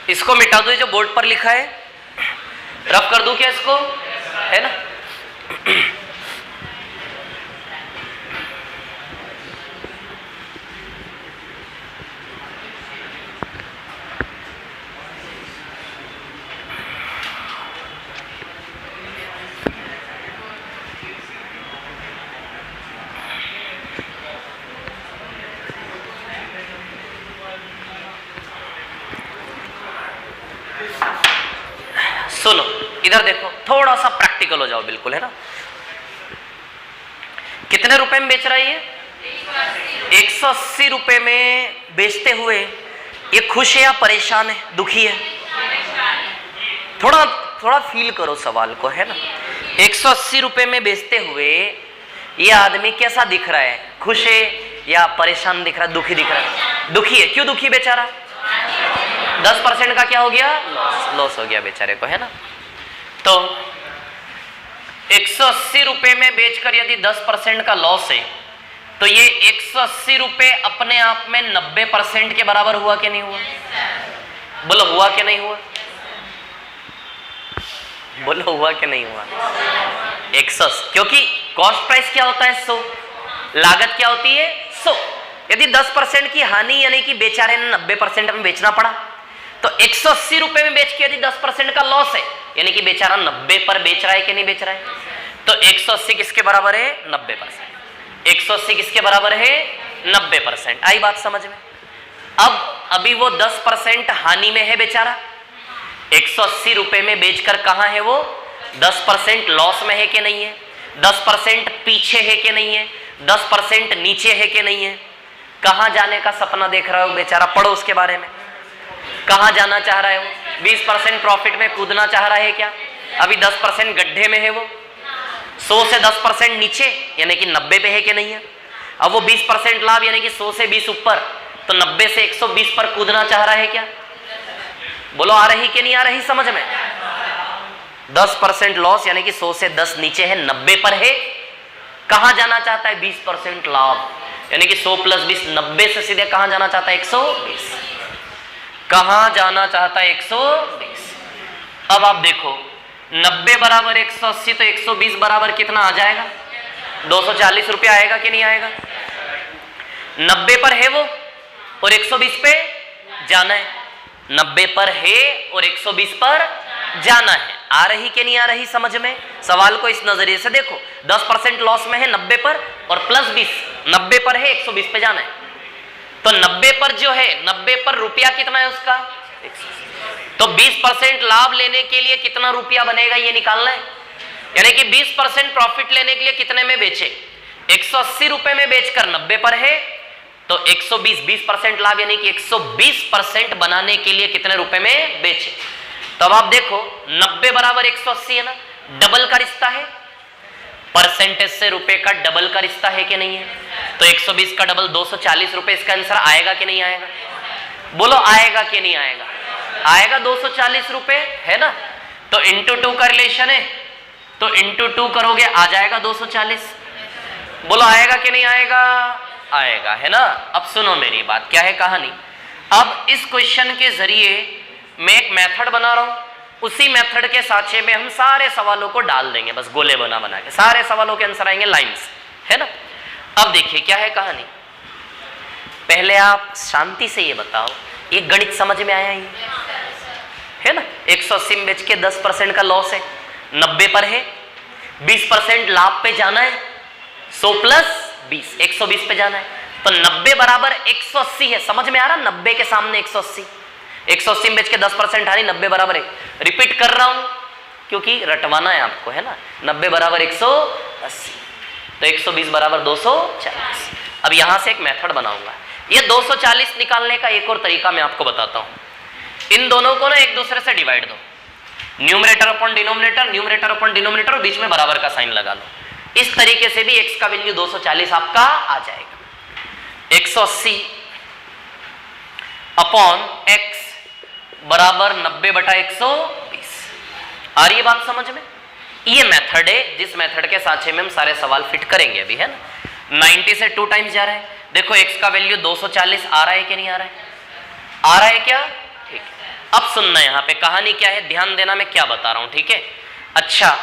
इसको मिटा दो, जो बोर्ड पर लिखा है रफ कर दूं क्या इसको, है ना। सुनो इधर देखो, थोड़ा सा प्रैक्टिकल हो जाओ बिल्कुल, है ना। कितने रुपए में बेच रहा है ये? 180 रुपए में बेचते हुए ये खुश है या परेशान है, दुखी है? थोड़ा थोड़ा फील करो सवाल को, है ना। 180 रुपए में बेचते हुए ये आदमी कैसा दिख रहा है? खुश है या परेशान दिख रहा है, दुखी दिख रहा है? दुखी है। क्यों दुखी बेचारा? 10% का क्या हो गया? लॉस हो गया बेचारे को, है ना। तो 180 रुपए में बेचकर यदि 10% का लॉस है तो ये 180 रुपए अपने आप में 90% के बराबर हुआ कि नहीं हुआ? बोलो हुआ कि नहीं हुआ? बोलो हुआ कि नहीं हुआ? 180, क्योंकि कॉस्ट प्राइस क्या होता है? 100, लागत क्या होती है? 100। यदि 10% की हानि यानी कि बेचारे ने 90% में बेचना पड़ा, तो 180 रुपए में बेच के यदि 10% का लॉस है यानी कि बेचारा 90 पर बेच रहा है कि नहीं बेच रहा है, तो 180 किसके बराबर है? 90%। 180 किसके बराबर है? 90%। आई बात समझ में? अब अभी वो 10% हानि में है बेचारा, 180 रुपए में बेचकर कहां है वो? 10% लॉस में है कि नहीं है? 10% पीछे है कि नहीं है? 10% नीचे है कि नहीं है? कहां जाने का सपना देख रहा है बेचारा? पढ़ो उसके बारे में। कहां जाना चाह रहा है वो? 20% प्रॉफिट में कूदना चाह रहा है क्या? अभी 10% गड्ढे में है वो। 100 से 10% नीचे यानी कि 90 पे है कि नहीं है? अब वो 20% लाभ यानी कि 100 से 20 ऊपर, तो 90 से 120 पर कूदना चाह रहा है क्या? बोलो आ रही कि नहीं आ रही समझ में? 10% लॉस यानी कि 100 से 10 नीचे है, 90 पर है। कहां जाना चाहता है? 20% लाभ यानी कि 100 प्लस 20, 90 से सीधे कहां जाना चाहता है? 120। कहां जाना चाहता है? 120। अब आप देखो 90 बराबर 180, तो 120 बराबर कितना आ जाएगा? 240 रुपया आएगा कि नहीं आएगा? 90 पर है वो और 120 पे जाना है। 90 पर है और 120 पर जाना है। आ रही कि नहीं आ रही समझ में? सवाल को इस नजरिए से देखो, 10% लॉस में है 90 पर और प्लस 20, 90 पर है 120 पे जाना है। तो 90 पर जो है, 90 पर रुपया कितना है उसका? 180। तो 20% लाभ लेने के लिए कितना रुपया बनेगा ये निकालना है। यानी कि 20% प्रॉफिट लेने के लिए कितने में बेचे? 180 रुपए में बेचकर 90 पर है, तो 120, 20% लाभ यानी कि 120% बनाने के लिए कितने रुपए में बेचे? तो अब आप देखो 90 बराबर 180 है ना, डबल का रिश्ता है, परसेंटेज से रुपए का डबल का रिश्ता है कि नहीं है? तो 120 का डबल 240 रुपए, इसका आंसर आएगा कि नहीं आएगा? बोलो आएगा कि नहीं आएगा? आएगा 240 रुपए, है ना। तो इंटू 2 का रिलेशन है, तो इंटू 2 करोगे आ जाएगा 240। बोलो आएगा कि नहीं आएगा? आएगा, है ना। अब सुनो मेरी बात, क्या है कहानी। अब इस क्वेश्चन के जरिए मैं एक मेथड बना रहा हूं, उसी मेथड के साथे में हम सारे सवालों को डाल देंगे, बस गोले बना बना के सारे सवालों के आंसर आएंगे लाइन से, है ना। अब देखिए क्या है कहानी। पहले आप शांति से ये बताओ, ये गणित समझ में आया? ये है ना, 180 में बेच के 10% का लॉस है, 90 पर है, 20% लाभ पे जाना है, 100 प्लस 20, 120 पे जाना है। तो 90 बराबर 180 है, समझ में आ रहा? 90 के सामने 180, 180 में बेच के 10% हानि, 90 बराबर है। रिपीट कर रहा हूं क्योंकि रटवाना है आपको, है ना। 90 बराबर 180, तो 120 बराबर 240। अब यहां से एक मेथड बनाऊंगा। ये 240 निकालने का एक और तरीका मैं आपको बताता हूं। इन दोनों को ना एक दूसरे से डिवाइड दो, numerator upon denominator, numerator upon denominator, और बीच में बराबर का साइन लगा लो। इस तरीके से भी x का वैल्यू 240 आपका आ जाएगा। 180 अपॉन x बराबर 90 बटा 120। आ रही है बात समझ में? ये मेथड है जिस मेथड के साथ में हम सारे सवाल फिट करेंगे अभी, है ना। 90 से 2 टाइम्स जा रहा है, देखो x का वैल्यू 240 आ रहा है कि नहीं आ रहा है? आ रहा है क्या? ठीक है। अब सुनना, यहाँ पे कहानी क्या है, ध्यान देना मैं क्या बता रहा हूं, ठीक है। अच्छा,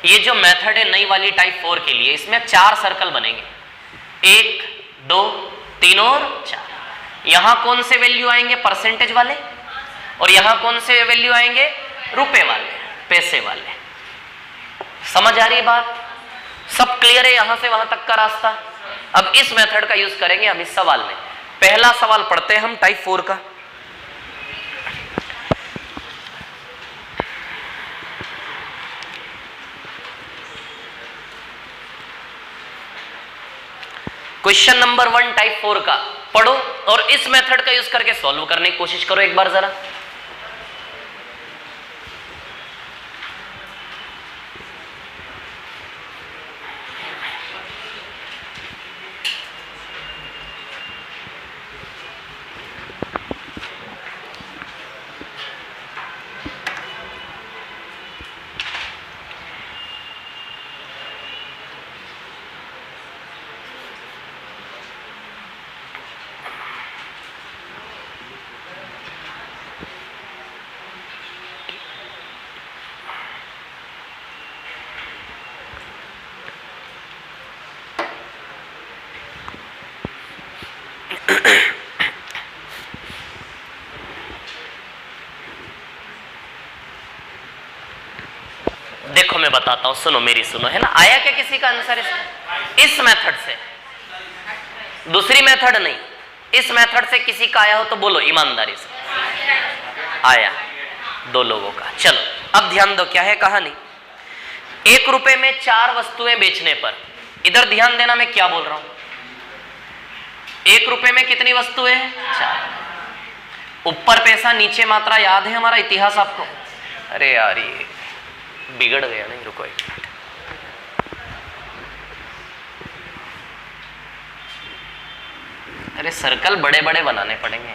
ये जो मेथड है नई वाली टाइप 4 के लिए, इसमें 4 सर्कल बनेंगे, 1 2 3 और 4। यहां कौन से वैल्यू आएंगे? परसेंटेज वाले, और यहां कौन से वैल्यू आएंगे? रुपए वाले, पैसे वाले। समझ आ रही बात? सब क्लियर है यहां से वहां तक का रास्ता? अब इस मेथड का यूज करेंगे हम इस सवाल में। पहला सवाल पढ़ते हैं हम टाइप 4 का। क्वेश्चन नंबर 1 टाइप 4 का पढ़ो और इस मेथड का यूज करके सॉल्व करने की कोशिश करो एक बार जरा। तुम्हें बताता हूं, सुनो मेरी सुनो, है ना। आया क्या किसी का आंसर इस मेथड से? दूसरी मेथड नहीं, इस मेथड से किसी का आया हो तो बोलो ईमानदारी से। आया 2 लोगों का। चलो अब ध्यान दो, क्या है कहानी। 1 रुपए में 4 वस्तुएं बेचने पर, इधर ध्यान देना मैं क्या बोल रहा हूं। 1 रुपए में कितनी वस्तुएं? 4। ऊपर पैसा नीचे मात्रा, याद है हमारा इतिहास आपको? अरे यार ये बिगड़ गया नहीं, रुको एक मिनट। अरे सर्कल बड़े बड़े बनाने पड़ेंगे,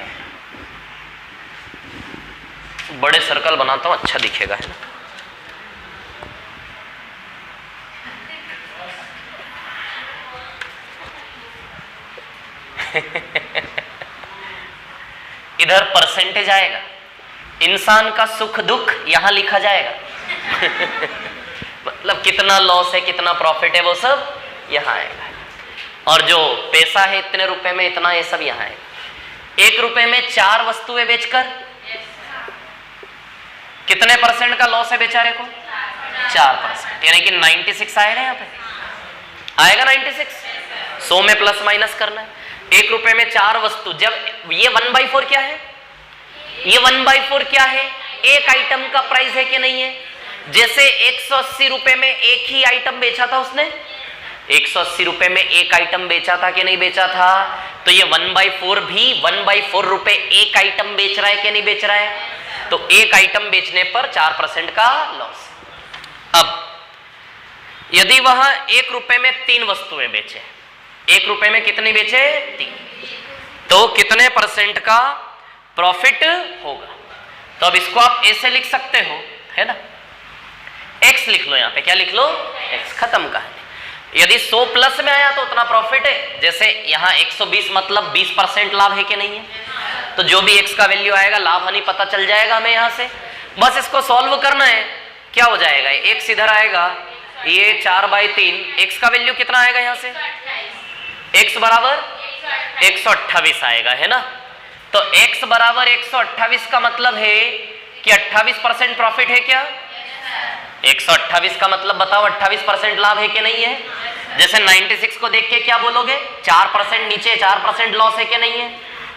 बड़े सर्कल बनाता हूं अच्छा दिखेगा, है ना। इधर परसेंटेज आएगा, इंसान का सुख दुख यहां लिखा जाएगा। मतलब कितना लॉस है कितना प्रॉफिट है वो सब यहां आएगा, और जो पैसा है इतने रुपए में इतना, ये सब यहां आएगा। 1 रुपए में 4 वस्तुएं बेचकर कितने परसेंट का लॉस है बेचारे को? 4%, यानी कि 96 आएगा यहाँ पे, आएगा 96। 100 में प्लस माइनस करना है। 1 रुपए में 4 वस्तु, जब ये 1/4 क्या है? ये 1/4 क्या है? एक आइटम का प्राइस है कि नहीं है? जैसे 180 रुपए में एक ही आइटम बेचा था उसने, 180 रुपए में एक आइटम बेचा था कि नहीं बेचा था? तो ये 1/4 भी 1/4 रुपए एक आइटम बेच रहा है कि नहीं बेच रहा है? तो एक आइटम बेचने पर 4% का लॉस। अब यदि वह 1 रुपए में 3 वस्तुएं बेचे, 1 रुपए में कितनी बेचे? 3, तो कितने परसेंट का प्रॉफिट होगा? तो अब इसको आप ऐसे लिख सकते हो, है ना। x लिख लो, यहां पे क्या लिख लो? x। खत्म कहानी। यदि 100 प्लस में आया तो उतना प्रॉफिट है, जैसे यहां 120 मतलब 20% लाभ है कि नहीं है? तो जो भी x का वैल्यू आएगा लाभ हानि पता चल जाएगा हमें यहां से। बस इसको सॉल्व करना है, क्या हो जाएगा? x इधर आएगा, ये 4/3, x का वैल्यू कितना आएगा यहां से? x बराबर 128 आएगा, है ना। तो x बराबर 128 का मतलब है कि 28% प्रॉफिट है क्या? 128 का मतलब बताओ 28% लाभ है कि नहीं है? जैसे 96 को देख के क्या बोलोगे? 4% नीचे 4% लॉस है कि नहीं है?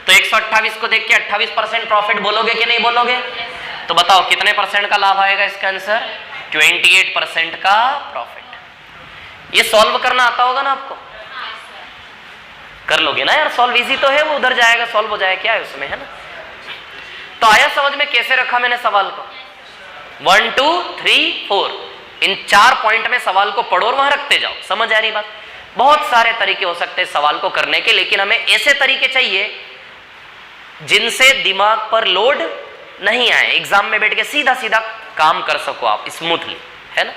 तो 128 को देख के 28% प्रॉफिट बोलोगे कि नहीं बोलोगे? तो बताओ कितने परसेंट का लाभ आएगा इसका आंसर? 28% का प्रॉफिट। ये सॉल्व करना आता होगा ना आपको? कर लोगे ना यार, सॉल्व इजी तो है, वो उधर जाएगा सॉल्व हो जाएगा, क्या है उसमें, है ना। तो आया समझ में कैसे रखा मैंने सवाल को? 1 2 3 4, इन 4 पॉइंट में सवाल को पढ़ो और वहां रखते जाओ। समझ आ रही बात? बहुत सारे तरीके हो सकते हैं सवाल को करने के, लेकिन हमें ऐसे तरीके चाहिए जिनसे दिमाग पर लोड नहीं आए, एग्जाम में बैठ के सीधा सीधा काम कर सको आप स्मूथली, है ना।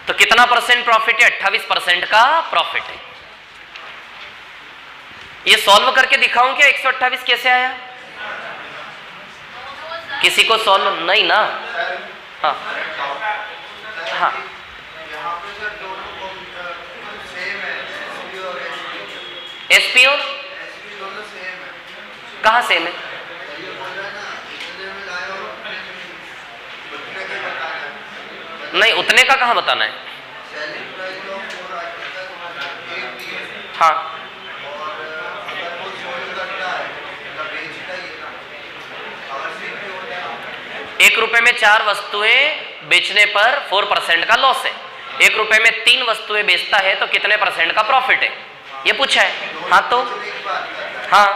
तो कितना परसेंट प्रॉफिट है? 28% का प्रॉफिट है। ये सॉल्व करके दिखाऊं क्या 128 कैसे आया? किसी को सॉल्व नहीं ना? हाँ हाँ, एसपी और कहाँ सेम है? नहीं, उतने का कहाँ बताना है? हाँ, एक रुपए में 4 वस्तुएं बेचने पर 4% का लॉस है। 1 रुपए में 3 वस्तुएं बेचता है तो कितने परसेंट का प्रॉफिट है, ये पूछा है। हाँ तो हाँ,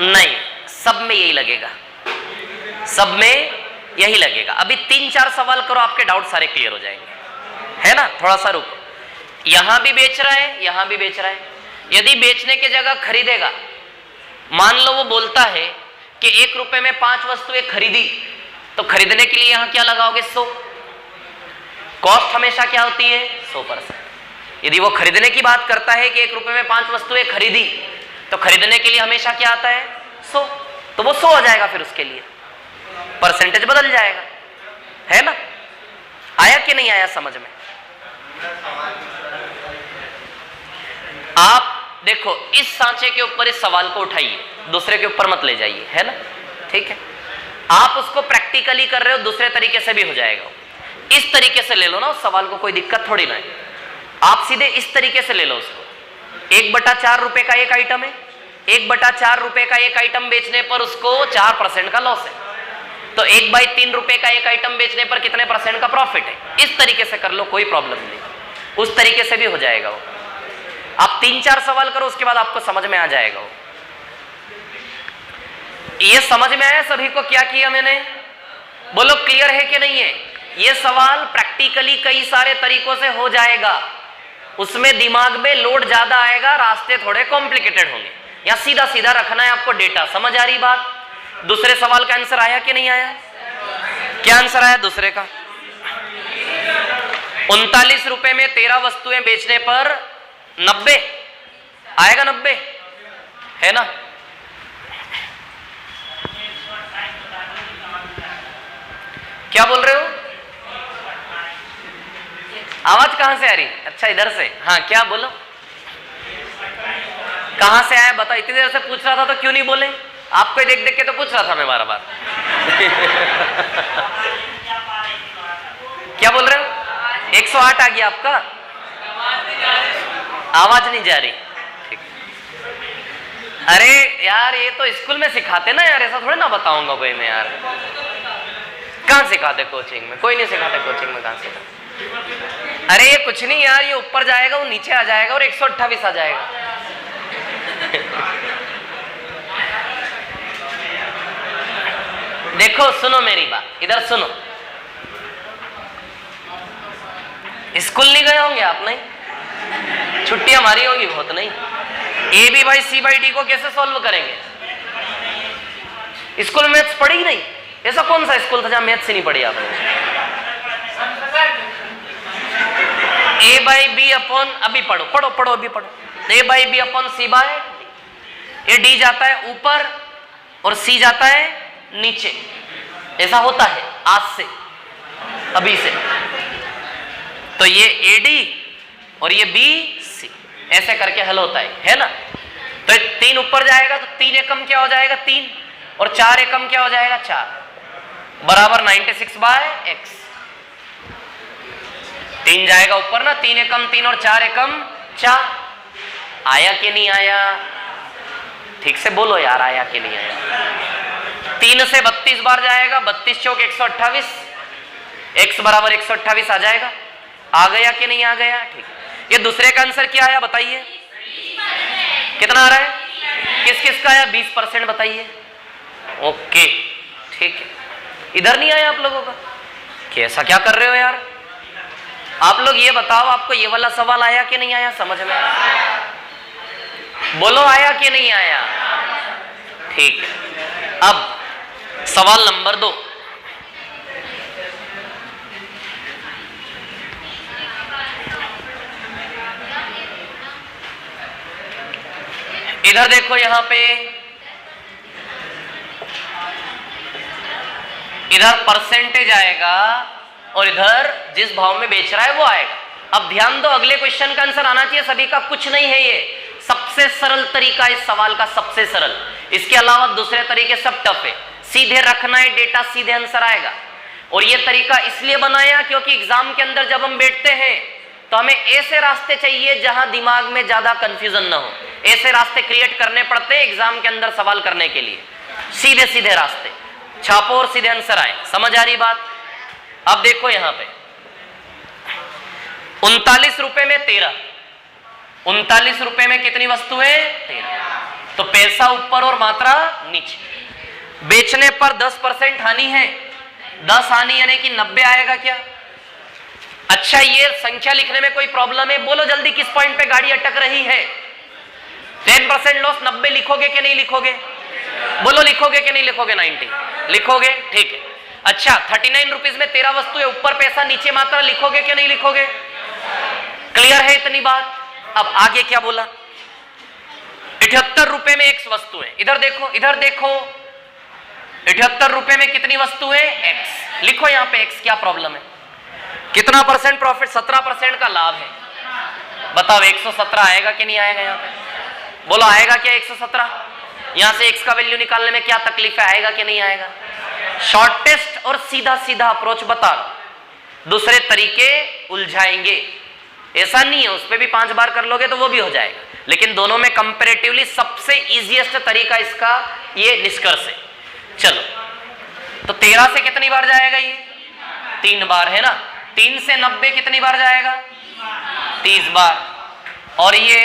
नहीं, सब में यही लगेगा, सब में यही लगेगा। अभी 3-4 सवाल करो, आपके डाउट सारे क्लियर हो जाएंगे, है ना। थोड़ा सा रुको, यहां भी बेच रहा है, यहां भी बेच रहा है। यदि बेचने की जगह खरीदेगा, मान लो वो बोलता है कि 1 रुपए में 5 वस्तुएं खरीदी, तो खरीदने के लिए यहां क्या लगाओगे? 100। कॉस्ट हमेशा क्या होती है? 100%। यदि वो खरीदने की बात करता है कि 1 रुपए में 5 वस्तुएं खरीदी, तो खरीदने के लिए हमेशा क्या आता है? 100। तो वो 100 हो जाएगा, फिर उसके लिए परसेंटेज बदल जाएगा, है ना। आया कि नहीं आया समझ में? आप देखो इस सांचे के ऊपर इस सवाल को उठाइए, दूसरे के ऊपर मत ले जाइए, है ना, ठीक है। आप उसको प्रैक्टिकली कर रहे हो, दूसरे तरीके से भी हो जाएगा। इस तरीके से ले लो ना उस सवाल को, कोई दिक्कत थोड़ी ना है। आप सीधे इस तरीके से ले लो उसको। 1/4 रुपए का एक आइटम है, 1/4 रुपए का एक आइटम बेचने पर उसको 4% का लॉस है, तो 1/3 रुपए का एक आइटम बेचने पर कितने % का प्रॉफिट है। इस तरीके से कर लो, कोई प्रॉब्लम नहीं, उस तरीके से भी हो जाएगा वो। आप 3-4 सवाल करो, उसके बाद आपको समझ में आ जाएगा वो। ये समझ में आया सभी को क्या किया मैंने? बोलो क्लियर है कि नहीं है? ये सवाल प्रैक्टिकली कई सारे तरीकों से हो जाएगा, उसमें दिमाग में लोड ज्यादा आएगा, रास्ते थोड़े कॉम्प्लिकेटेड होंगे। या सीधा सीधा रखना है आपको डेटा। समझ आ रही बात? दूसरे सवाल का आंसर आया कि नहीं आया? क्या आंसर आया दूसरे का? 39 रुपए में 13 वस्तुएं बेचने पर 90 आएगा, 90 है ना। क्या बोल रहे हो? आवाज कहां से आ रही? अच्छा इधर से। हाँ क्या बोलो, कहां से आया बताओ। इतनी देर से पूछ रहा था तो क्यों नहीं बोले? आपको देख देख के तो पूछ रहा था मैं बार बार। क्या बोल रहे हो? 108 आ गया आपका? आवाज नहीं जा रही, ठीक। अरे यार ये तो स्कूल में सिखाते ना यार, ऐसा थोड़ी ना बताऊंगा कोई मैं यार। कहां सिखाते कोचिंग में? कोई नहीं सिखाते कोचिंग में, कहां सिखाते? अरे ये कुछ नहीं यार, ये ऊपर जाएगा वो नीचे आ जाएगा और 128 आ जाएगा। देखो सुनो मेरी बात, इधर सुनो। स्कूल नहीं गए होंगे आप? नहीं, छुट्टियां मारी होंगी बहुत। नहीं, AB/C/D को कैसे सॉल्व करेंगे? स्कूल में मैथ्स पढ़ी ही नहीं। ऐसा कौन सा स्कूल था जहां मैथ्स ही नहीं पढ़ी आपने? A/B अपॉन, अभी पढ़ो पढ़ो पढ़ो अभी पढ़ो। A/B upon C/D। ये D जाता है ऊपर और C जाता है नीचे, ऐसा होता है आज से, अभी से। तो ये AD और ये BC ऐसे करके हल होता है ना। तो 3 ऊपर जाएगा तो 3 एकम क्या हो जाएगा? 3, और 4 एकम क्या हो जाएगा? 4 बराबर 96/x। 3 जाएगा ऊपर ना, 3 एकम 3 और 4 एकम 4। आया कि नहीं आया? ठीक से बोलो यार, आया कि नहीं आया? 3 से 32 बार जाएगा, 32 चौक 128, x बराबर 128 आ जाएगा। आ गया कि नहीं आ गया? ठीक। ये दूसरे का आंसर क्या आया बताइए? कितना आ रहा है? किस किस का आया? 20% बताइए। ओके ठीक है। इधर नहीं आया आप लोगों का? कैसा क्या कर रहे हो यार आप लोग? ये बताओ आपको ये वाला सवाल आया कि नहीं आया समझ में? बोलो आया कि नहीं आया? ठीक है। अब सवाल नंबर 2। इधर देखो, यहां पे इधर परसेंटेज आएगा और इधर जिस भाव में बेच रहा है वो आएगा। अब ध्यान दो, अगले क्वेश्चन का आंसर आना चाहिए सभी का। कुछ नहीं है, ये सबसे सरल तरीका इस सवाल का, सबसे सरल। इसके अलावा दूसरे तरीके सब टफ है। सीधे रखना है डेटा, सीधे आंसर आएगा। और ये तरीका इसलिए बनाया क्योंकि एग्जाम के अंदर जब हम बैठते हैं तो हमें ऐसे रास्ते चाहिए जहां दिमाग में ज्यादा कंफ्यूजन ना हो। ऐसे रास्ते क्रिएट करने पड़ते हैं एग्जाम के अंदर सवाल करने के लिए। सीधे सीधे रास्ते छापो और सीधे आंसर आए। समझ आ रही बात? अब देखो यहां पे 39 रुपए में 13, 39 रुपए में कितनी वस्तुएं? 13। तो पैसा ऊपर और मात्रा नीचे। बेचने पर 10% हानि है। 10 हानि यानी कि 90 आएगा क्या? अच्छा, ये संख्या लिखने में कोई प्रॉब्लम है? बोलो जल्दी, किस पॉइंट पे गाड़ी अटक रही है? 10% लॉस 90 लिखोगे कि नहीं लिखोगे? बोलो लिखोगे कि नहीं लिखोगे? 90 लिखोगे, ठीक है। अच्छा, 39 रुपीज में 13 वस्तुएं, ऊपर पैसा नीचे मात्रा, लिखोगे कि नहीं लिखोगे? क्लियर है इतनी बात? अब आगे क्या बोला? 78 रुपए में X वस्तुएं। इधर देखो, इधर देखो, 78 रुपए में कितनी वस्तुएं? X। लिखो यहां पे X, क्या प्रॉब्लम है? कितना परसेंट प्रॉफिट? 17% का लाभ है। बताओ 117 आएगा कि नहीं आएगा? यहां पे बोलो आएगा क्या 117? यहां से x का वैल्यू निकालने में क्या तकलीफ है, आएगा कि नहीं आएगा? शॉर्टेस्ट और सीधा सीधा अप्रोच बता रहा हूं, दूसरे तरीके उलझाएंगे। ऐसा नहीं है उस पर भी 5 बार कर लोगे तो वो भी हो जाएगा, लेकिन दोनों में कंपैरेटिवली सबसे इजीएस्ट तरीका इसका ये निष्कर्ष है। चलो तो 13 से कितनी बार जाएगा ये? 3 बार है ना। 3 से 90 कितनी बार जाएगा? 30 बार। और ये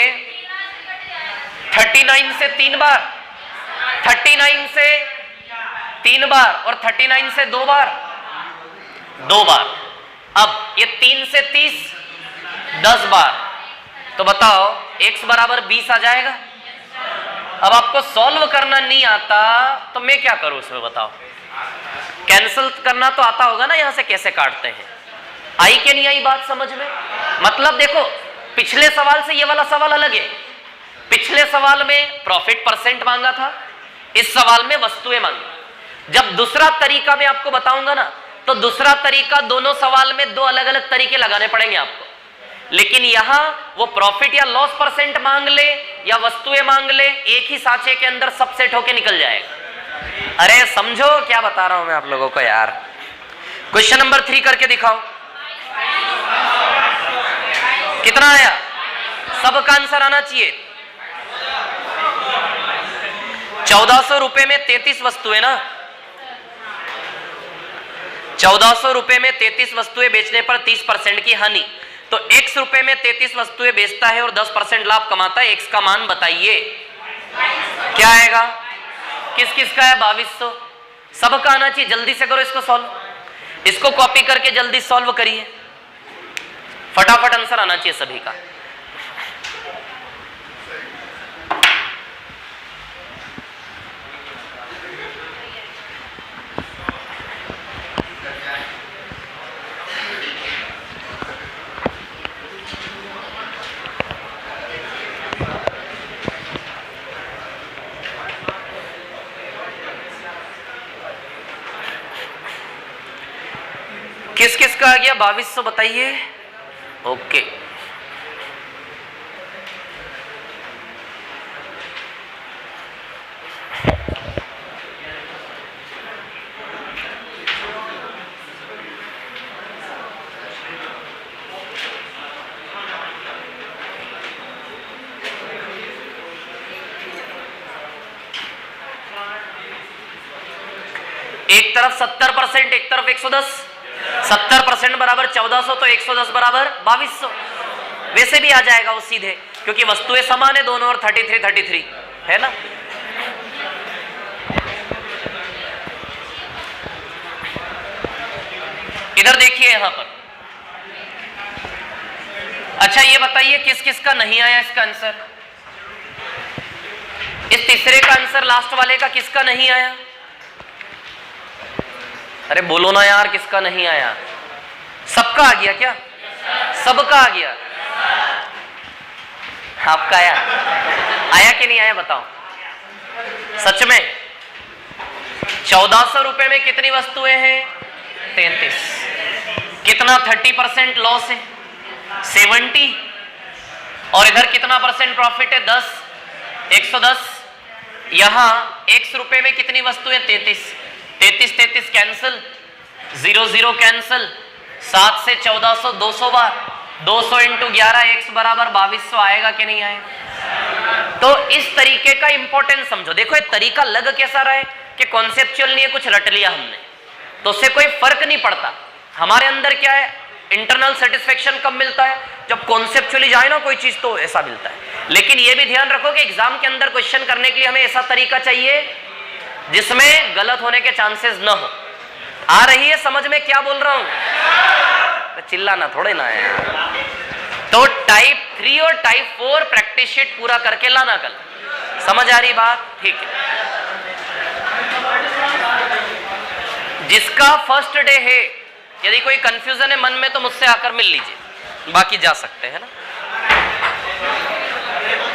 39 से 3 बार, 39 से 3 बार और 39 से 2 बार, 2 बार। अब ये 3 से 30 10 बार, तो बताओ x बराबर 20 आ जाएगा। अब आपको सॉल्व करना नहीं आता तो मैं क्या करूं उसमें बताओ? कैंसिल करना तो आता होगा ना, यहां से कैसे काटते हैं। आई कि नहीं आई बात समझ में? मतलब देखो पिछले सवाल से ये वाला सवाल अलग है। पिछले सवाल में प्रॉफिट परसेंट मांगा था, इस सवाल में वस्तुएं मांगी। जब दूसरा तरीका मैं आपको बताऊंगा ना, तो दूसरा तरीका दोनों सवाल में 2 अलग अलग तरीके लगाने पड़ेंगे आपको। लेकिन यहां वो प्रॉफिट या लॉस परसेंट मांग ले या वस्तुएं मांग ले, एक ही सांचे के अंदर सब सेट होके निकल जाएगा। अरे समझो क्या बता रहा हूं मैं आप लोगों को यार। क्वेश्चन नंबर 3 करके दिखाओ, कितना आया? सबका आंसर आना चाहिए। 1400 रुपए में 33 वस्तुएं ना, 1400 रुपए में 33 वस्तुएं बेचने पर 30% की हानि। तो x रुपए में 33 वस्तुएं बेचता है और 10% लाभ कमाता है, x का मान बताइए क्या आएगा? किस किस का है? 2200। सबका आना चाहिए। जल्दी से करो इसको सॉल्व, इसको कॉपी करके जल्दी सॉल्व करिए, फटाफट आंसर आना चाहिए सभी का। किस किस का आ गया? 2200 बताइए। ओके, एक तरफ 70%, एक तरफ 110। 70% बराबर 1400, तो 110 बराबर 2200। वैसे भी आ जाएगा वो सीधे, क्योंकि वस्तुएं समान है दोनों और 33 है ना। इधर देखिए यहां पर। अच्छा ये बताइए किस किस का नहीं आया इसका आंसर? इस तीसरे का आंसर लास्ट वाले का किसका नहीं आया? अरे बोलो ना यार, किसका नहीं आया? सबका आ गया क्या? सबका आ गया। आपका आया? आया कि नहीं आया बताओ सच में? 1400 रुपए में कितनी वस्तुएं हैं? 33। कितना 30% लॉस है? 70। और इधर कितना परसेंट प्रॉफिट है? 10। 110। यहां x रुपए में कितनी वस्तुएं? 33। 33 कैंसिल, 0 कैंसिल, 7 से 1400 200 बार, 200 इंटू 11 x बराबर 2200 आएगा कि नहीं आएगा? तो इस तरीके का इंपॉर्टेंस समझो। देखो ये तरीका लग कैसा रहा है कि कॉन्सेप्चुअल नहीं है, कुछ रट लिया हमने, तो उससे कोई फर्क नहीं पड़ता। हमारे अंदर क्या है, इंटरनल सेटिस्फेक्शन कब मिलता है? जब कॉन्सेप्चुअली जाए ना कोई चीज, तो ऐसा मिलता है। लेकिन ये भी ध्यान रखो कि एग्जाम के अंदर क्वेश्चन करने के लिए हमें ऐसा तरीका चाहिए जिसमें गलत होने के चांसेस न हो। आ रही है समझ में क्या बोल रहा हूं? तो चिल्लाना थोड़े ना है। तो टाइप 3 और टाइप 4 प्रैक्टिस शीट पूरा करके लाना कल। समझ आ रही बात? ठीक है। जिसका फर्स्ट डे है, यदि कोई कंफ्यूजन है मन में तो मुझसे आकर मिल लीजिए, बाकी जा सकते हैं ना।